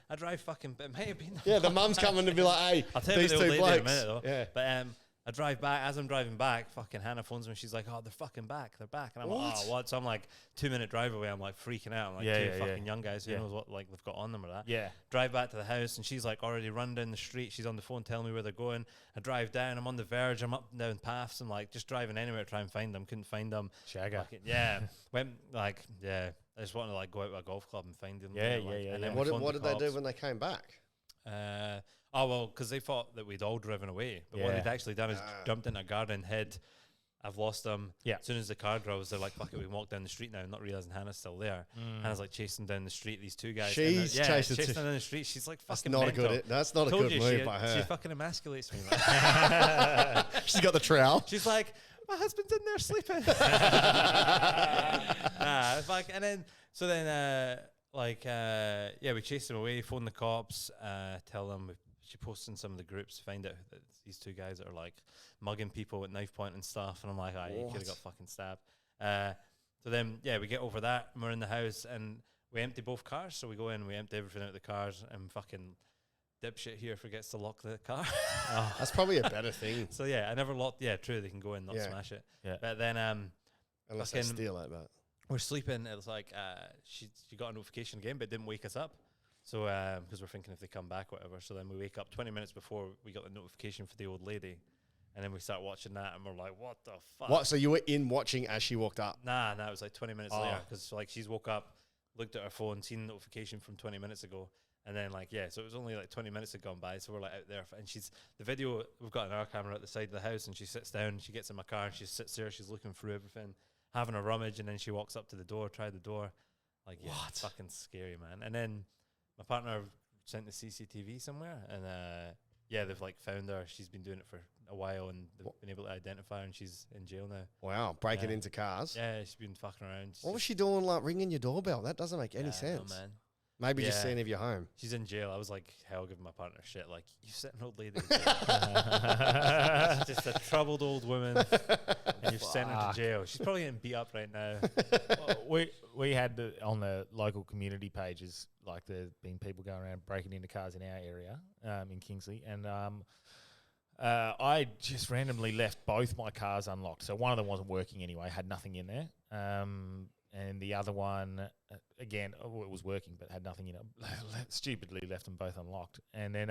I drive fucking. It may have been. Yeah, the mum's coming to be like, hey, I'll tell you these the old two lady in a blokes. minute though. Yeah. But I drive back. As I'm driving back, fucking Hannah phones me. She's like, "Oh, they're fucking back. They're back." And I'm like, "Oh, what?" So I'm like 2-minute drive away. I'm like freaking out. I'm like, two fucking young guys. Who knows what like they've got on them or that? Yeah. Drive back to the house, and she's like already run down the street. She's on the phone telling me where they're going. I drive down. I'm on the verge. I'm up and down paths. I'm like just driving anywhere to try and find them. Couldn't find them. Shagger. Fucking, yeah. Went like I just wanted to like go out to a golf club and find them. Yeah, like, yeah. And then What did they do when they came back? Because they thought that we'd all driven away. But what they'd actually done is jumped in a garden, hid. I've lost them. Yeah. As soon as the car drives, they're like, fuck it, we can walk down the street now, not realizing Hannah's still there. Hannah's like chasing down the street, these two guys. She's chasing down the street. She's like fucking That's not a Told good you, move by her. She fucking emasculates me, man. She's got the trowel. She's like, my husband's in there sleeping. We chased them away, phoned the cops, tell them she posted in some of the groups, find out that these two guys that are like mugging people at knife point and stuff, and I'm like, you could have got fucking stabbed. So then, we get over that, and we're in the house, and we empty both cars, so we go in, we empty everything out of the cars, and fucking dipshit here forgets to lock the car. That's probably a better thing. So I never locked. Yeah, true. They can go in, not smash it. Yeah. But then Unless they steal it, but we're sleeping. It was like she got a notification again, but it didn't wake us up. So because we're thinking if they come back, whatever. So then we wake up 20 minutes before we got the notification for the old lady, and then we start watching that, and we're like, what the fuck? What? So you were in watching as she walked up? Nah, it was like 20 minutes later, because like she's woke up, looked at her phone, seen the notification from 20 minutes ago. And then so it was only like 20 minutes had gone by, so we're like out there, and the video, we've got an R camera at the side of the house, and she sits down, she gets in my car, and she sits there, she's looking through everything, having a rummage, and then she walks up to the door, tried the door, like, it's fucking scary, man. And then my partner sent the CCTV somewhere, and they've like found her, she's been doing it for a while, and they've been able to identify her, and she's in jail now. Wow, breaking into cars? Yeah, she's been fucking around. What was she doing, like ringing your doorbell? That doesn't make any sense. No, man. Maybe just seeing if you're home. She's in jail. I was like, hell, giving my partner shit. Like, you sent an old lady in jail. She's just a troubled old woman, and you've sent her to jail. She's probably getting beat up right now. We had on the local community pages, like there's been people going around breaking into cars in our area in Kingsley, and I just randomly left both my cars unlocked. So one of them wasn't working anyway, had nothing in there. And the other one, again, it was working but had nothing in it. Stupidly left them both unlocked. And then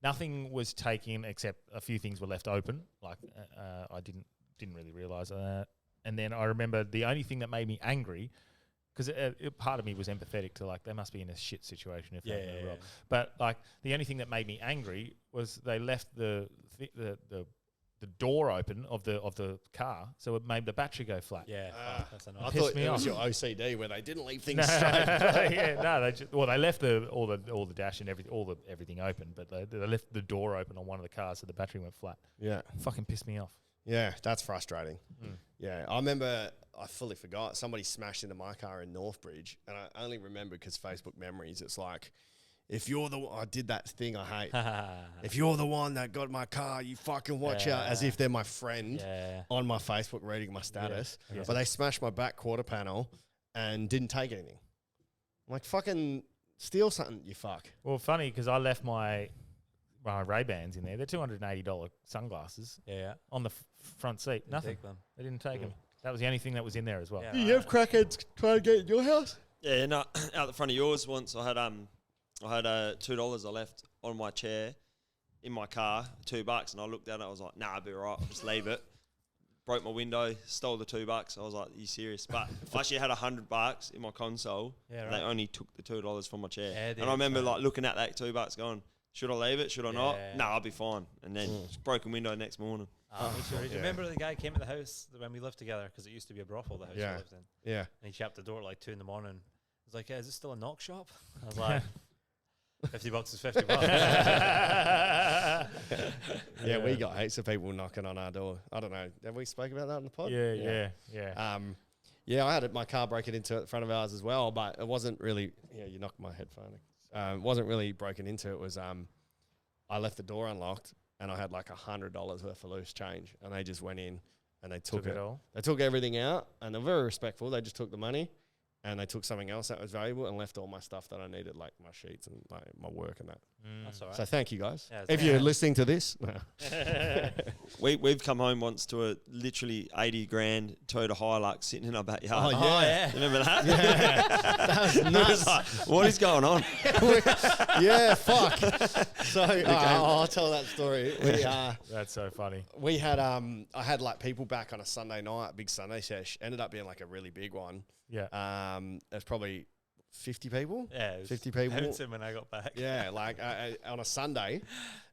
nothing was taken except a few things were left open. Like I didn't really realise that. And then I remember the only thing that made me angry, because part of me was empathetic to like they must be in a shit situation if they rob. But like the only thing that made me angry was they left the door open of the car, so it made the battery go flat. Yeah, that's annoying. I thought it was your OCD where they didn't leave things straight. They left all the dash and everything open, but they left the door open on one of the cars, so the battery went flat. Yeah, fucking pissed me off. Yeah, that's frustrating. Yeah, I remember I fully forgot somebody smashed into my car in Northbridge, and I only remember because Facebook memories. It's like, if you're the one, I did that thing I hate. If you're the one that got my car, you fucking watch out, as if they're my friend on my Facebook reading my status. Yeah. But they smashed my back quarter panel and didn't take anything. I'm like, fucking steal something, you fuck. Well, funny, because I left my Ray-Bans in there. They're $280 sunglasses on the front seat. Nothing. Take them. They didn't take them. That was the only thing that was in there as well. Yeah. Do you have crackheads trying to get in your house? Yeah, no, out the front of yours once I had $2 I left on my chair in my car, $2, and I looked at it, I was like, nah, I'll be all right, I'll just leave it. Broke my window, stole the $2. I was like, are you serious? But I actually had $100 in my console. Yeah, They right. only took the $2 from my chair. Yeah, and I remember like looking at that $2 going, should I leave it? Should I not? Yeah. No, I'll be fine. And then just broken window next morning. Do you remember the guy came to the house when we lived together? Because it used to be a brothel, the house we lived in. Yeah. And he chapped the door at like 2 a.m. He was like, is this still a knock shop? I was like, $50 is $50. Yeah, we got heaps of people knocking on our door. I don't know. Have we spoke about that in the pod? Yeah. Yeah, I had my car broken into at the front of ours as well, but it wasn't really. Yeah, you knocked my headphone. It wasn't really broken into. It was I left the door unlocked and I had like $100 worth of loose change, and they just went in and they took it all. They took everything out, and they're very respectful. They just took the money, and they took something else that was valuable and left all my stuff that I needed, like my sheets and like my work and that. That's all right. So thank you guys. Yeah, if you're listening to this, We've come home once to a literally 80 grand Toyota Hilux sitting in our backyard. Oh, yeah. You remember that? that was It was nuts. like, what is going on? Yeah, fuck. So I'll tell that story. That's so funny. We had I had like people back on a Sunday night, big Sunday sesh. Ended up being like a really big one. Yeah. There's probably 50 people. Yeah, it was 50 people. bouncing when I got back. Yeah, like on a Sunday,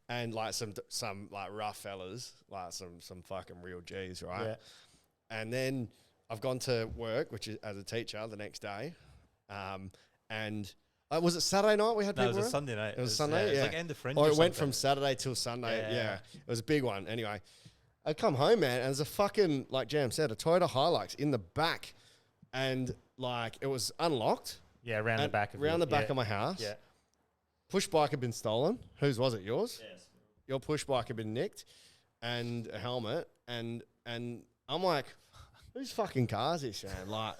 and like some like rough fellas, like some fucking real G's, right? Yeah. And then I've gone to work, which is as a teacher the next day, and was it Saturday night we had No, it people? was a around? Sunday night. It was Sunday. It was yeah. like end of Fringe. Or or it went something. from Saturday till Sunday. Yeah. Yeah, it was a big one. Anyway, I come home, man, and there's a fucking, like Jam said, a Toyota Hilux in the back, and like it was unlocked. Yeah, around the and back of around the back of my house. Yeah. Push bike had been stolen. Whose was it? Yours? Yes. Your push bike had been nicked, and a helmet, and I'm like, whose fucking car is this, man? Like,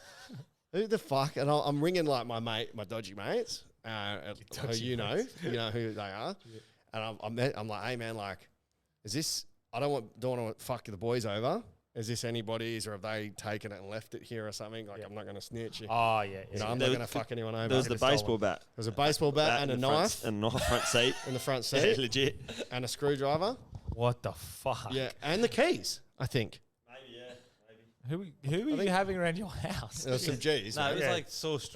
who the fuck? And I'm ringing like my dodgy mates, who you know who they are, and I'm like, hey man, like, is this? I don't want to fuck the boys over. Is this anybody's, or have they taken it and left it here or something? Like, I'm not going to snitch. Oh, yeah. You know, I'm not going to fuck anyone over. There was the baseball bat. There was a baseball bat and a knife. And a front seat. In the front Yeah, seat. legit. And a screwdriver. What the fuck? Yeah, and the keys, I think. Who are you having around your house? There was some G's. No, right? it was Yeah. like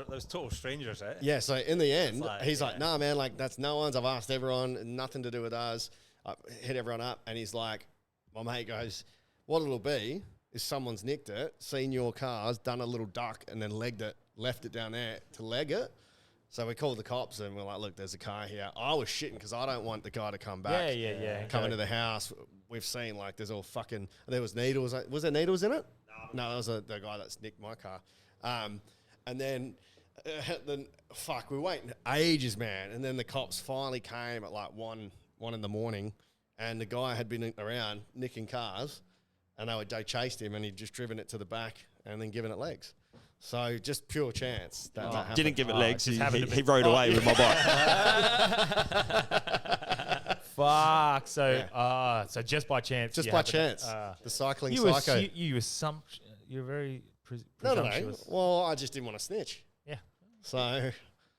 there was total strangers, eh? Yeah, so in the end, like, he's like, yeah. nah, man, like, that's no one's. I've asked everyone, nothing to do with us. I hit everyone up, and he's like, my mate goes, what it'll be is someone's nicked it, seen your cars, done a little duck, and then legged it, left it down there to leg it. So we called the cops, and we're like, look, there's a car here. I was shitting because I don't want the guy to come back. Yeah. Come into the house. We've seen, like, there's all fucking, there was needles. Was there needles in it? No, that was the guy that's nicked my car. And then we waiting ages, man. And then the cops finally came at like 1 in the morning, and the guy had been around nicking cars, and they chased him, and he'd just driven it to the back and then given it legs. So just pure chance that happened. Didn't give it legs. just He happened to be- rode away with my bike. Fuck. So, so just by chance. Just you by happened- chance. The cycling You were psycho. you're very No. presumptuous. Well, I just didn't want to snitch. Yeah. So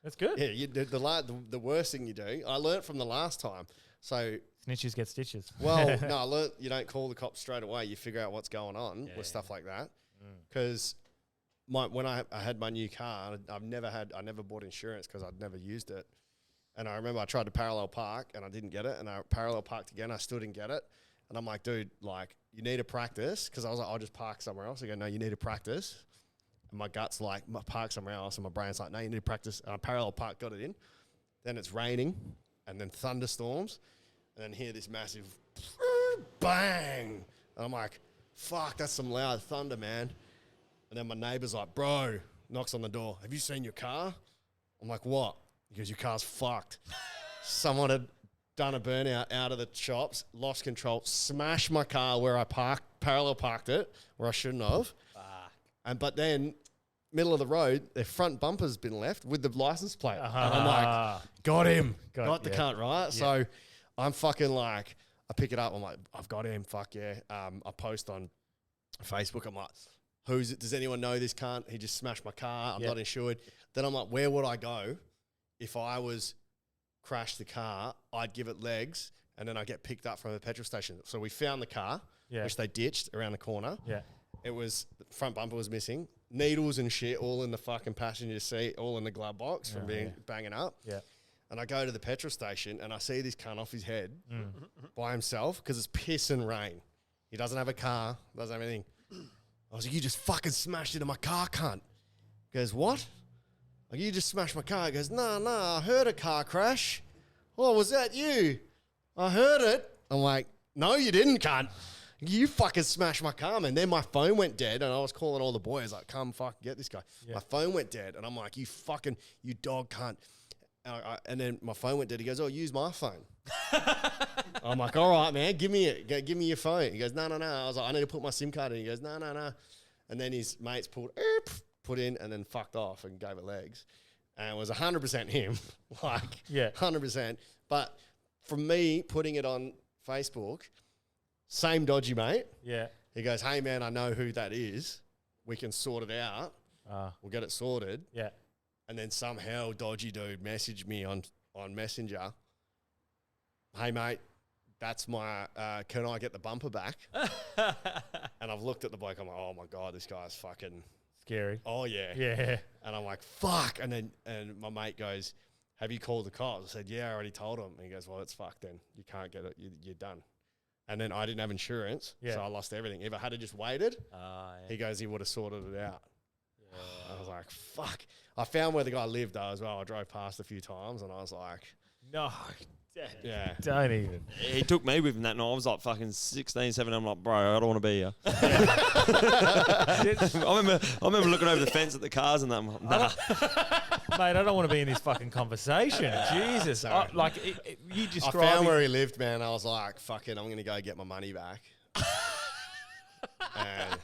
That's good. yeah, the worst thing you do. I learnt from the last time. So Snitches get stitches. well, no, I learnt you don't call the cops straight away. You figure out what's going on with stuff like that. Because when I had my new car, I never bought insurance because I'd never used it. And I remember I tried to parallel park and I didn't get it. And I parallel parked again. I still didn't get it. And I'm like, dude, like, you need to practice. Because I was like, I'll just park somewhere else. I go, no, you need to practice. And my gut's like, park somewhere else. And my brain's like, no, you need to practice. And I parallel park, got it in. Then it's raining. And then thunderstorms. And then hear this massive bang. And I'm like, fuck, that's some loud thunder, man. And then my neighbour's like, bro, knocks on the door. Have you seen your car? I'm like, what? He goes, your car's fucked. Someone had done a burnout out of the shops, lost control, smashed my car where I parallel parked it, where I shouldn't have. But then, middle of the road, their front bumper's been left with the license plate. And I'm like, got him. Got the cunt, right? Yeah. So I'm fucking like, I pick it up. I'm like, I've got him. Fuck yeah. I post on Facebook. I'm like, does anyone know this cunt? He just smashed my car. I'm not insured. Then I'm like, where would I go if I was crashed the car? I'd give it legs and then I get picked up from the petrol station. So we found the car, which they ditched around the corner. Yeah. It was, the front bumper was missing. Needles and shit all in the fucking passenger seat, all in the glove box from banging up. Yeah. And I go to the petrol station and I see this cunt off his head by himself because it's piss and rain. He doesn't have a car, doesn't have anything. I was like, you just fucking smashed into my car, cunt. He goes, what? Like, you just smashed my car. He goes, no, I heard a car crash. Oh, was that you? I heard it. I'm like, no, you didn't, cunt. You fucking smashed my car, man. Then my phone went dead, and I was calling all the boys, like, come fucking get this guy. Yeah. My phone went dead, and I'm like, you dog cunt. And then my phone went dead. He goes, oh, use my phone. I'm like, all right, man, give me it. Give me your phone. He goes, no. I was like, I need to put my SIM card in. He goes, no. And then his mates put in and then fucked off and gave it legs. And it was 100% him. 100%. But from me putting it on Facebook, same dodgy mate. Yeah. He goes, hey, man, I know who that is. We can sort it out. We'll get it sorted. Yeah. And then somehow dodgy dude messaged me on Messenger. Hey, mate, that's my, can I get the bumper back? And I've looked at the bloke. I'm like, oh, my God, this guy's fucking scary. Oh, yeah. Yeah. And I'm like, fuck. And my mate goes, have you called the cops? I said, yeah, I already told him. And he goes, well, it's fucked then. You can't get it. You're done. And then I didn't have insurance, so I lost everything. If I had just waited, he goes, he would have sorted it out. Yeah. I was like, fuck. I found where the guy lived, though, as well. I drove past a few times, and I was like... No. Yeah. Don't even. He took me with him that night. I was like fucking 16, 17. I'm like, bro, I don't want to be here. I remember looking over the fence at the cars and that. I'm like, nah. Mate, I don't want to be in this fucking conversation. Jesus. You described... I found where he lived, man. I was like, fucking, I'm going to go get my money back. And,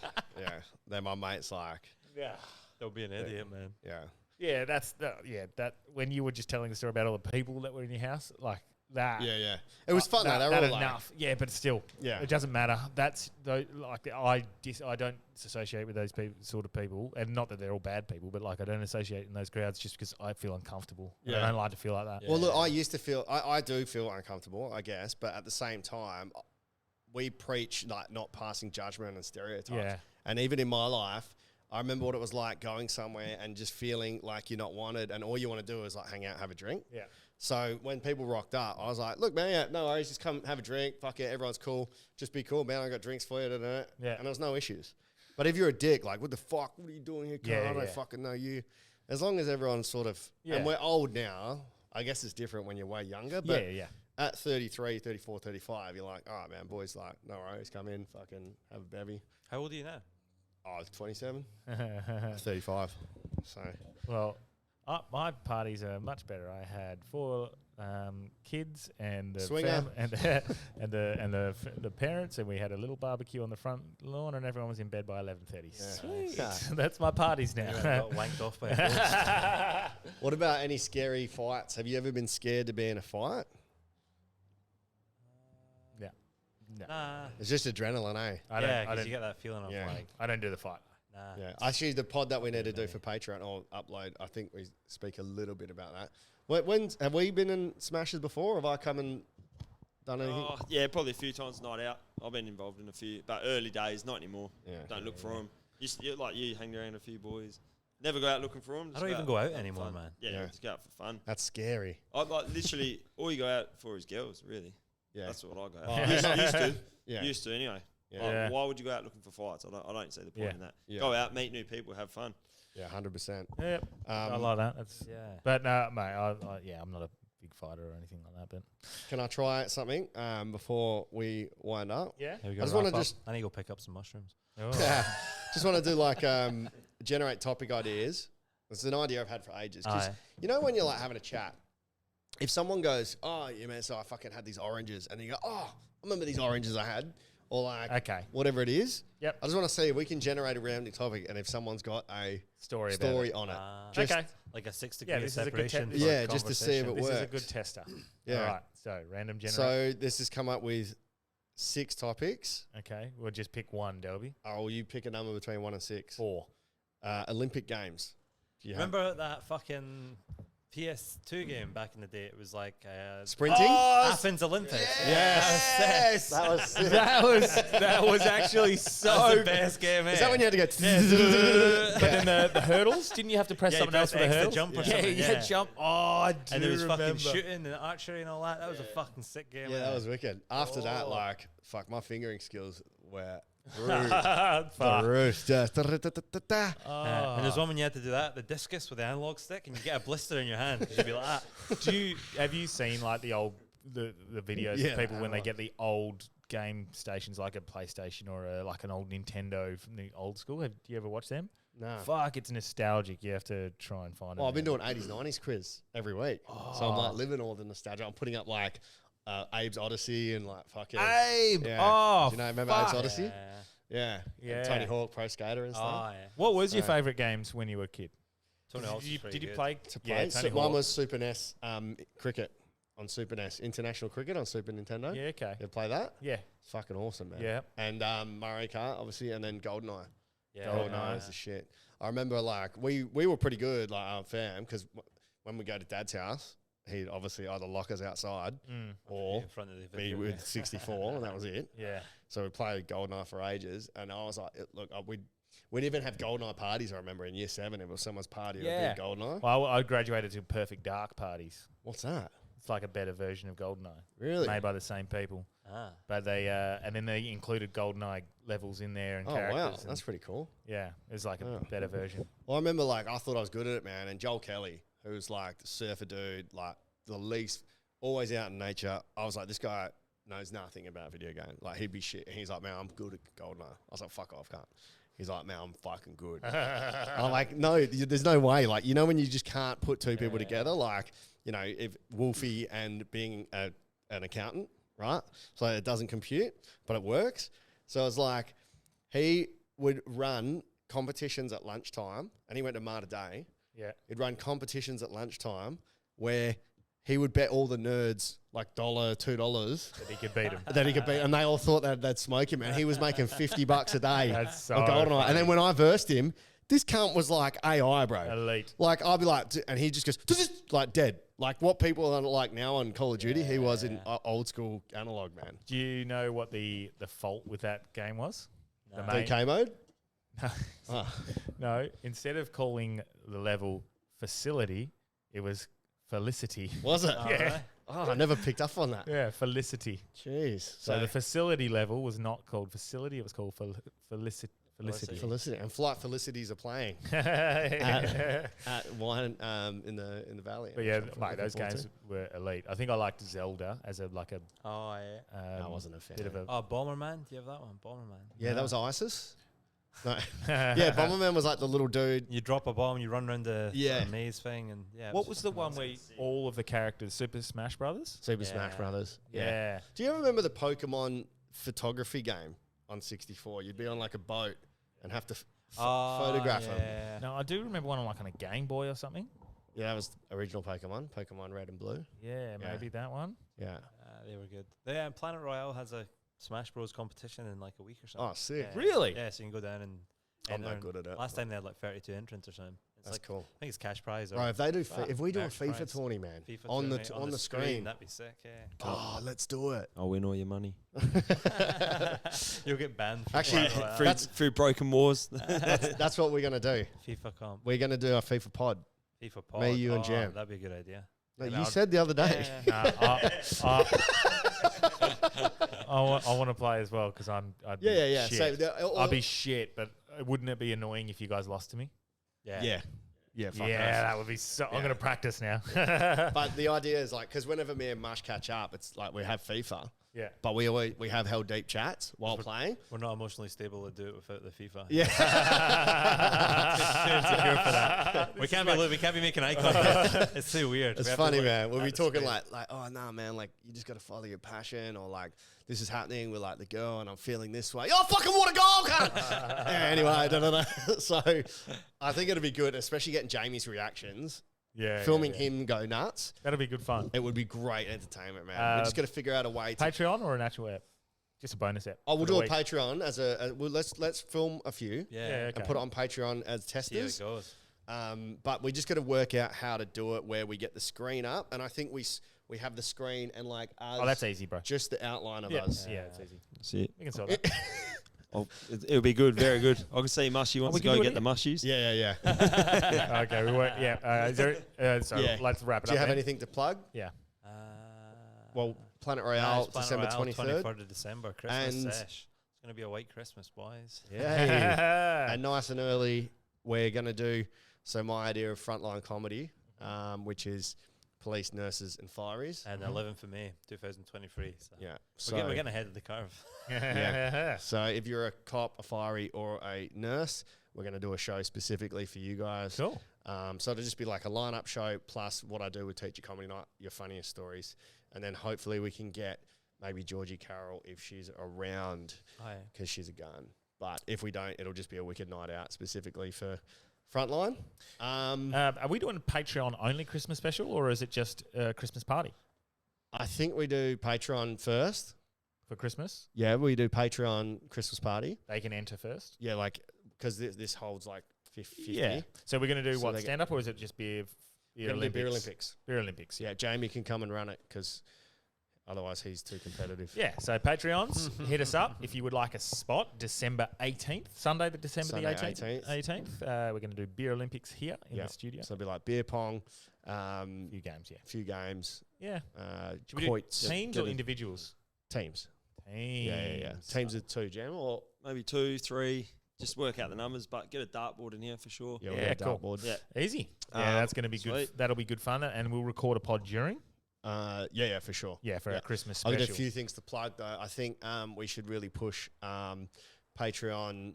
then my mate's like... Yeah. They'll be an idiot, man. Yeah. Yeah, that when you were just telling the story about all the people that were in your house, like that. Yeah. It was fun, though. They were all enough. Like, but still, it doesn't matter. That's I don't associate with those sort of people, and not that they're all bad people, but like I don't associate in those crowds just because I feel uncomfortable. Yeah. I don't like to feel like that. Yeah. Well, look, I used to feel, I do feel uncomfortable, I guess, but at the same time, we preach like not passing judgment and stereotypes. Yeah. And even in my life, I remember what it was like going somewhere and just feeling like you're not wanted and all you want to do is like hang out, have a drink. Yeah. So when people rocked up, I was like, look, man, no worries, just come have a drink. Fuck it, everyone's cool. Just be cool, man. I got drinks for you. Yeah. And there was no issues. But if you're a dick, like, what the fuck? What are you doing here, cunt? I don't fucking know you. As long as everyone's sort of, and we're old now, I guess it's different when you're way younger. But at 33, 34, 35, you're like, all right, man, boys, like, no worries, come in, fucking have a bevy. How old are you now? I was 27. 35. So, well, my parties are much better. I had 4 kids and the the parents, and we had a little barbecue on the front lawn, and everyone was in bed by 11:30. Yeah. Sweet. That's my parties now. Got wanked off by a ghost. What about any scary fights? Have you ever been scared to be in a fight? No. Nah. It's just adrenaline, eh? Because you get that feeling of like... I don't do the fight. Nah. Yeah. Actually, the pod that we need to do for Patreon, I'll upload. I think we speak a little bit about that. Have we been in smashes before? Have I come and done anything? Oh, yeah, probably a few times night out. I've been involved in a few, but early days, not anymore. Yeah. Don't look for them. You hang around a few boys. Never go out looking for them. I don't even go out anymore, man. Yeah, just go out for fun. That's scary. Literally, all you go out for is girls, really. Yeah. That's what I go Oh. out. Used to. Yeah. Used to anyway. Yeah. Why would you go out looking for fights? I don't see the point in that. Yeah. Go out, meet new people, have fun. Yeah, 100%. Yep. I like that. But no, mate, I'm not a big fighter or anything like that. But can I try something before we wind up? Yeah. I just want to I need to go pick up some mushrooms. Oh. Just want to do like generate topic ideas. It's an idea I've had for ages. Because you know when you're like having a chat, if someone goes, oh, yeah, man, so I fucking had these oranges. And you go, oh, I remember these oranges I had. Or like, whatever it is. Yep. I just want to see if we can generate a random topic and if someone's got a story on it. Just like a 6 degree separation. Just to see if it works. This is a good tester. Yeah. All right. So, random generate. So, this has come up with 6 topics. Okay, we'll just pick one, Delby. Oh, you pick a number between 1 and 6. 4. Olympic Games. Do you Remember that fucking PS2 game back in the day? It was like sprinting? Athens Olympics. Yes. That was sick. that was actually That's the best game. Is that when you had to go? But then the hurdles, didn't you have to press something else for the hurdles? Jump or yeah, something, yeah, jump. Oh, I do and there was remember. fucking shooting and archery and all that. That was a fucking sick game. Yeah, that was wicked. After that, like, fuck, my fingering skills were rude. Fuck. Rude. Just And there's one when you had to do that, the discus with the analog stick, and you get a blister in your hand. You'd be like that. Have you seen like the old the videos Yeah, of people when they analog. get the old game stations like a PlayStation or like an old Nintendo from the old school? Do you ever watch them? No. Fuck, it's nostalgic. You have to try and find it. Well, I've been doing 80s, 90s quiz every week. So I'm like living all the nostalgia. I'm putting up like Abe's Odyssey and like fucking. Abe! Yeah. Oh, Do you know, remember fuck. Abe's Odyssey? Yeah. Yeah. And Tony Hawk, Pro Skater and stuff. Oh, yeah. What was your So- favourite games when you were a kid? Tony Hawk's Did you pretty good. play? To Yeah, play. Tony So mine Hawk. was Super NES cricket on Super NES. International cricket on Super Nintendo. Yeah, okay. You play that? Yeah. It's fucking awesome, man. Yeah. And Mario Kart, obviously, and then GoldenEye. Yeah. GoldenEye was the shit. I remember, like, we were pretty good, like, our fam, because when we go to Dad's house, he'd obviously either lock us outside or in front of the be video, with yeah. 64, and that was it. Yeah. So we played GoldenEye for ages, and I was like, look, we'd even have GoldenEye parties, I remember, in year 7. It was someone's party, Yeah. it'd be GoldenEye. Well, I graduated to Perfect Dark parties. What's that? It's like a better version of GoldenEye. Really? Made by the same people. Ah. But they and then they included GoldenEye levels in there and Oh, characters. wow. and That's pretty cool. yeah, it was like a Oh. better version. Well, I remember, like, I thought I was good at it, man. And Joel Kelly, who's like the surfer dude, like the least, always out in nature. I was like, this guy knows nothing about video games. Like, he'd be shit. And he's like, man, I'm good at GoldenEye. I was like, fuck off, cunt. He's like, man, I'm fucking good. I'm like, no, there's no way. Like, you know, when you just can't put two people together, like, you know, if Wolfie and being an accountant, right? So it doesn't compute, but it works. So it's like, he would run competitions at lunchtime, and he went to Marta Day. Yeah. He'd run competitions at lunchtime where he would bet all the nerds like $1, $2 That he could beat him. that he could beat, and they all thought that they'd smoke him, and he was making $50 a day That's so on GoldenEye. funny. And then when I versed him, this cunt was like AI, bro. Elite. Like, I'd be like, and he just goes, like dead. Like what people are like now on Call of Duty, he was in old school analog, man. Do you know what the fault with that game was? The DK mode? No, instead of calling the level facility, it was felicity. Was it? Yeah. Oh, I never picked up on that. Yeah, felicity. Jeez. So the facility level was not called facility, it was called felicity. Felicity and Flight Felicities are playing But at Wine in the valley. yeah, which I'm mate, looking those forward games were elite. I think I liked Zelda as a like a. Oh, yeah. I wasn't a fan. Bit of a. Oh, Bomberman. Do you have that one? Bomberman. Yeah, that was ISIS. No. Yeah, Bomberman was like the little dude. You drop a bomb, you run around the Yeah. sort of maze thing, and yeah. it What was the one where nonsense. all of the characters, Super Smash Brothers? Super Yeah. Smash Brothers. Yeah. Do you ever remember the Pokemon photography game on 64? You'd be on like a boat and have to photograph them. yeah. No, I do remember one on like on a Game Boy or something. Yeah, that was the original Pokemon Red and Blue. Yeah, Yeah. maybe that one. Yeah. They were good. Yeah, Planet Royale has a Smash Bros competition in like a week or something. Oh, sick. Yeah. Really? Yeah, so you can go down and. I'm not enter. good at it. Last time they had like 32 entrants or something. It's That's like, cool. I think it's cash prize. Or Right, if they do, if we do a merch FIFA prize. tourney, man, FIFA on the tournament on the screen. that'd be sick. Yeah. Oh, let's do it. I'll win all your money. You'll get banned. From Actually, Planet Royale. Through, through broken wars. That's what we're gonna do. FIFA comp. We're gonna do a FIFA pod. FIFA pod. Me, you, and Oh, Jam. That'd be a good idea. No, And you I'll- said the other day. I want to play as well because I'd be Yeah. shit. So I'd be shit, but wouldn't it be annoying if you guys lost to me? Yeah. yeah. Fuck Yeah, off. that would be so. I'm Yeah. gonna practice now. But the idea is like, because whenever me and Mush catch up, it's like we have FIFA, yeah. but we have held deep chats while playing. We're not emotionally stable to do it without the FIFA. Yeah. Too insecure for that. We can't be making eye contact. It's too weird. It's We have to funny, look man. We'll at be the talking screen. like, oh, nah, man, like, you just got to follow your passion, or like, this is happening with like the girl and I'm feeling this way. Oh, fucking what a goal, cunt! Yeah, anyway, da. So I think it'd be good, especially getting Jamie's reactions, Yeah. filming him go nuts. That'd be good fun. It would be great entertainment, man. We just got to figure out a way to. Patreon or an actual app? Just a bonus app. Oh, we'll for do the a Patreon as well, let's film a few Yeah. and put it on Patreon as See how testers. it goes. But we just got to work out how to do it where we get the screen up, and I think we have the screen and like us. Oh, that's easy, bro. Just the outline of Yeah, us. yeah, it's easy. That's it. We can sort that. Oh, it'll be good, very good. I can see Mushy wants we to can go do it get the again? mushies. Yeah, okay, we won't. Yeah, is there, so Yeah. let's wrap it Do up. you have then. anything to plug? Yeah. Well, Planet Nah, Royale, it's Planet December Royale, 23rd. 23rd of December, Christmas And- sesh. It's going to be a white Christmas, boys. Yeah. And nice and early, we're going to do, so my idea of frontline comedy, which is police, nurses, and fireys. And 11th of May, 2023. So Yeah. we're getting ahead of the curve. Yeah. So if you're a cop, a fiery, or a nurse, we're going to do a show specifically for you guys. Cool. So it'll just be like a lineup show plus what I do with Teacher Comedy Night, your funniest stories. And then hopefully we can get maybe Georgie Carroll if she's around because she's a gun. But if we don't, it'll just be a wicked night out specifically for Frontline. Are we doing a Patreon only Christmas special or is it just a Christmas party I think we do Patreon first. for Christmas? Yeah, we do Patreon Christmas party. They can enter first. Yeah, like because this holds like 50. Yeah. So we're going to do So what, they get- stand up or is it just beer We're gonna do Beer Olympics. Beer Olympics. Yeah, Jamie can come and run it because otherwise he's too competitive. Yeah, so Patreons, hit us up if you would like a spot. December 18th, Sunday the December Sunday the 18th. 18th. We're going to do Beer Olympics here in the studio. So it'll be like beer pong, Few games, yeah. few games, Yeah. Should we do quoits, teams or individuals? teams. Teams. Yeah. Teams of two, Jam, or Maybe 2, 3. Just work out the numbers, but get a dartboard in here for sure. we'll Yeah, get a cool. dartboard. Yeah. Easy. Yeah, that's going to be good. sweet. That'll be good fun, and we'll record a pod during. Yeah, for sure. Yeah, for our Christmas I've special. got a few things to plug though. I think we should really push Patreon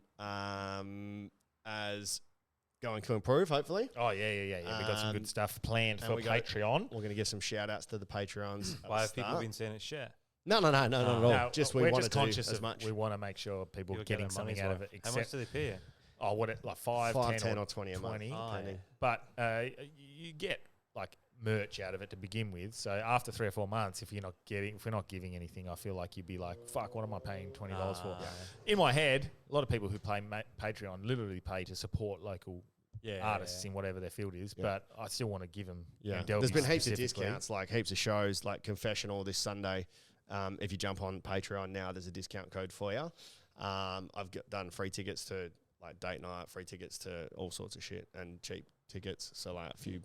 as going to improve. Hopefully, Oh yeah. We got some good stuff planned and for we got- Patreon. we're going to give some shout outs to the Patreons. at Why the have people start. been saying it's shit? No, not at all. No, Just we're we want just to conscious do as of much. we want to make sure people You're are getting getting something money's out of worth. it. How much Except, do they pay you? like 5, 10 or 20 a month. 20. Oh, depending. But you get like merch out of it to begin with. So after 3 or 4 months, if we're not giving anything, I feel like you'd be like, fuck, what am I paying $20 for? In my head, a lot of people who play Patreon literally pay to support local artists in whatever their field is. But I still want to give them. Yeah, Delby there's been heaps of specifically. discounts, like heaps of shows, like Confessional this Sunday. If you jump on Patreon now, there's a discount code for you. I've done free tickets to like date night, free tickets to all sorts of shit, and cheap tickets. So like a few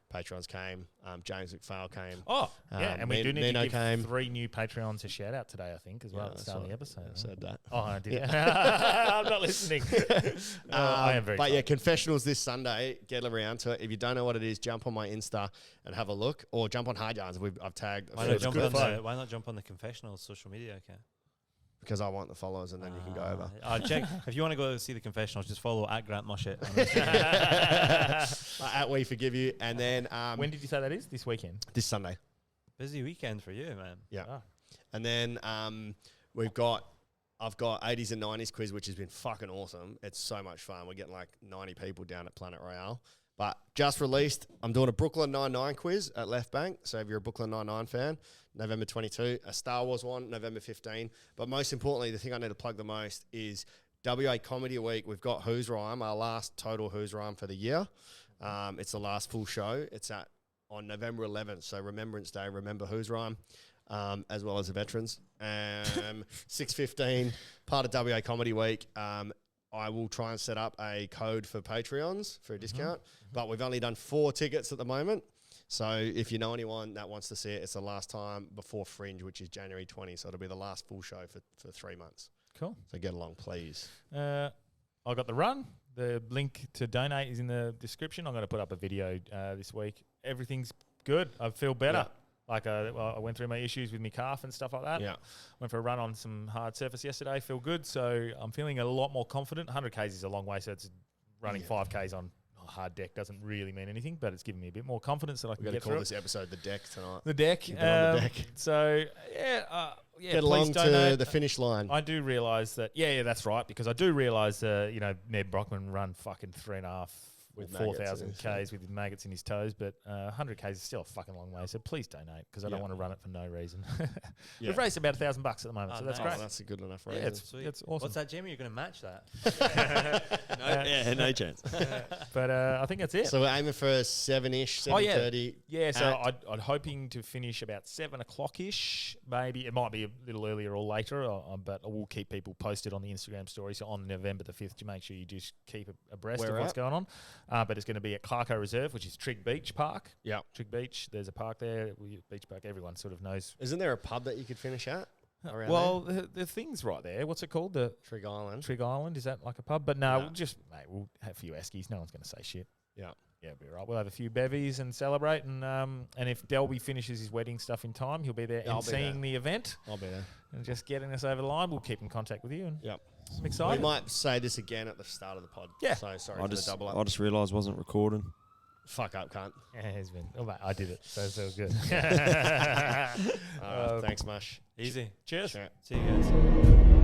patrons came. James McPhail came. Oh, yeah, and we do need Nino to give came. 3 new Patreons a shout out today, I think, as well at the start of the episode. I said that. Oh, I did. I'm not listening. I am very. But sorry. yeah, Confessionals this Sunday. Get around to it. If you don't know what it is, jump on my Insta and have a look, or jump on Hard Yarns. I've tagged. Why not jump on the Confessionals social media account? Because I want the followers, and then you can go over. Check if you want to go see the Confessionals. Just follow at Grant Mushet. At We Forgive You, and then When did you say that is? This weekend. this Sunday. Busy weekend for you, man. Yeah. Ah. And then I've got 80s and 90s quiz, which has been fucking awesome. It's so much fun. We're getting like 90 people down at Planet Royale. But just released, I'm doing a Brooklyn Nine-Nine quiz at Left Bank. So if you're a Brooklyn Nine-Nine fan, November 22. A Star Wars one, November 15. But most importantly, the thing I need to plug the most is WA Comedy Week. We've got Who's Rhyme, our last total Who's Rhyme for the year. It's the last full show. It's on November 11th. So Remembrance Day, remember Who's Rhyme. As well as the veterans. 6:15, part of WA Comedy Week. I will try and set up a code for Patreons for a discount, but we've only done 4 tickets at the moment. So if you know anyone that wants to see it, it's the last time before Fringe, which is January 20. So it'll be the last full show for 3 months. Cool. So get along, please. I got the run. The link to donate is in the description. I'm going to put up a video this week. Everything's good. I feel better. Yeah. Like I went through my issues with my calf and stuff like that. Yeah. Went for a run on some hard surface yesterday. Feel good. So I'm feeling a lot more confident. 100 Ks is a long way. So it's running 5 Ks on hard deck doesn't really mean anything, but it's giving me a bit more confidence that I can We're going get to call through this episode The Deck tonight. the deck. Get on the deck. So Get please along to donate. the finish line. I do realise that, that's right, because I do realise, Ned Brockman run fucking 3.5 With 4,000 maggots in his Ks with maggots in his toes, but 100 Ks is still a fucking long way. So please donate because I don't want to run it for no reason. We've raised about $1,000 at the moment, so that's great. That's a good enough Yeah, reason. it's awesome. What's that, Jamie? You're going to match that? No chance. But I think that's it. So we're aiming for 7-ish, 7:30. Yeah, so I'm hoping to finish about 7 o'clock-ish. Maybe it might be a little earlier or later, but I will keep people posted on the Instagram story. So on November the 5th, to make sure you just keep abreast of what's going on. But it's going to be at Clarko Reserve, which is Trig Beach Park. Yeah. Trig Beach. There's a park there. Beach Park, everyone sort of knows. Isn't there a pub that you could finish at? Well, the thing's right there. What's it called? The Trig Island. Trig Island. Is that like a pub? But no, we'll have a few eskies. No one's going to say shit. Yeah. Yeah, it'll be right. We'll have a few bevies and celebrate. And if Delby finishes his wedding stuff in time, he'll be there emceeing the event. I'll be there. And just getting us over the line. We'll keep in contact with you. And Yep. I'm excited. We might say this again at the start of the pod. Yeah. So sorry for the double up. I just realised wasn't recording. Fuck up, cunt. Yeah, it's been. Oh, mate, I did it. So it's all good. Thanks, Mush. Easy. Cheers. Sure. See you guys.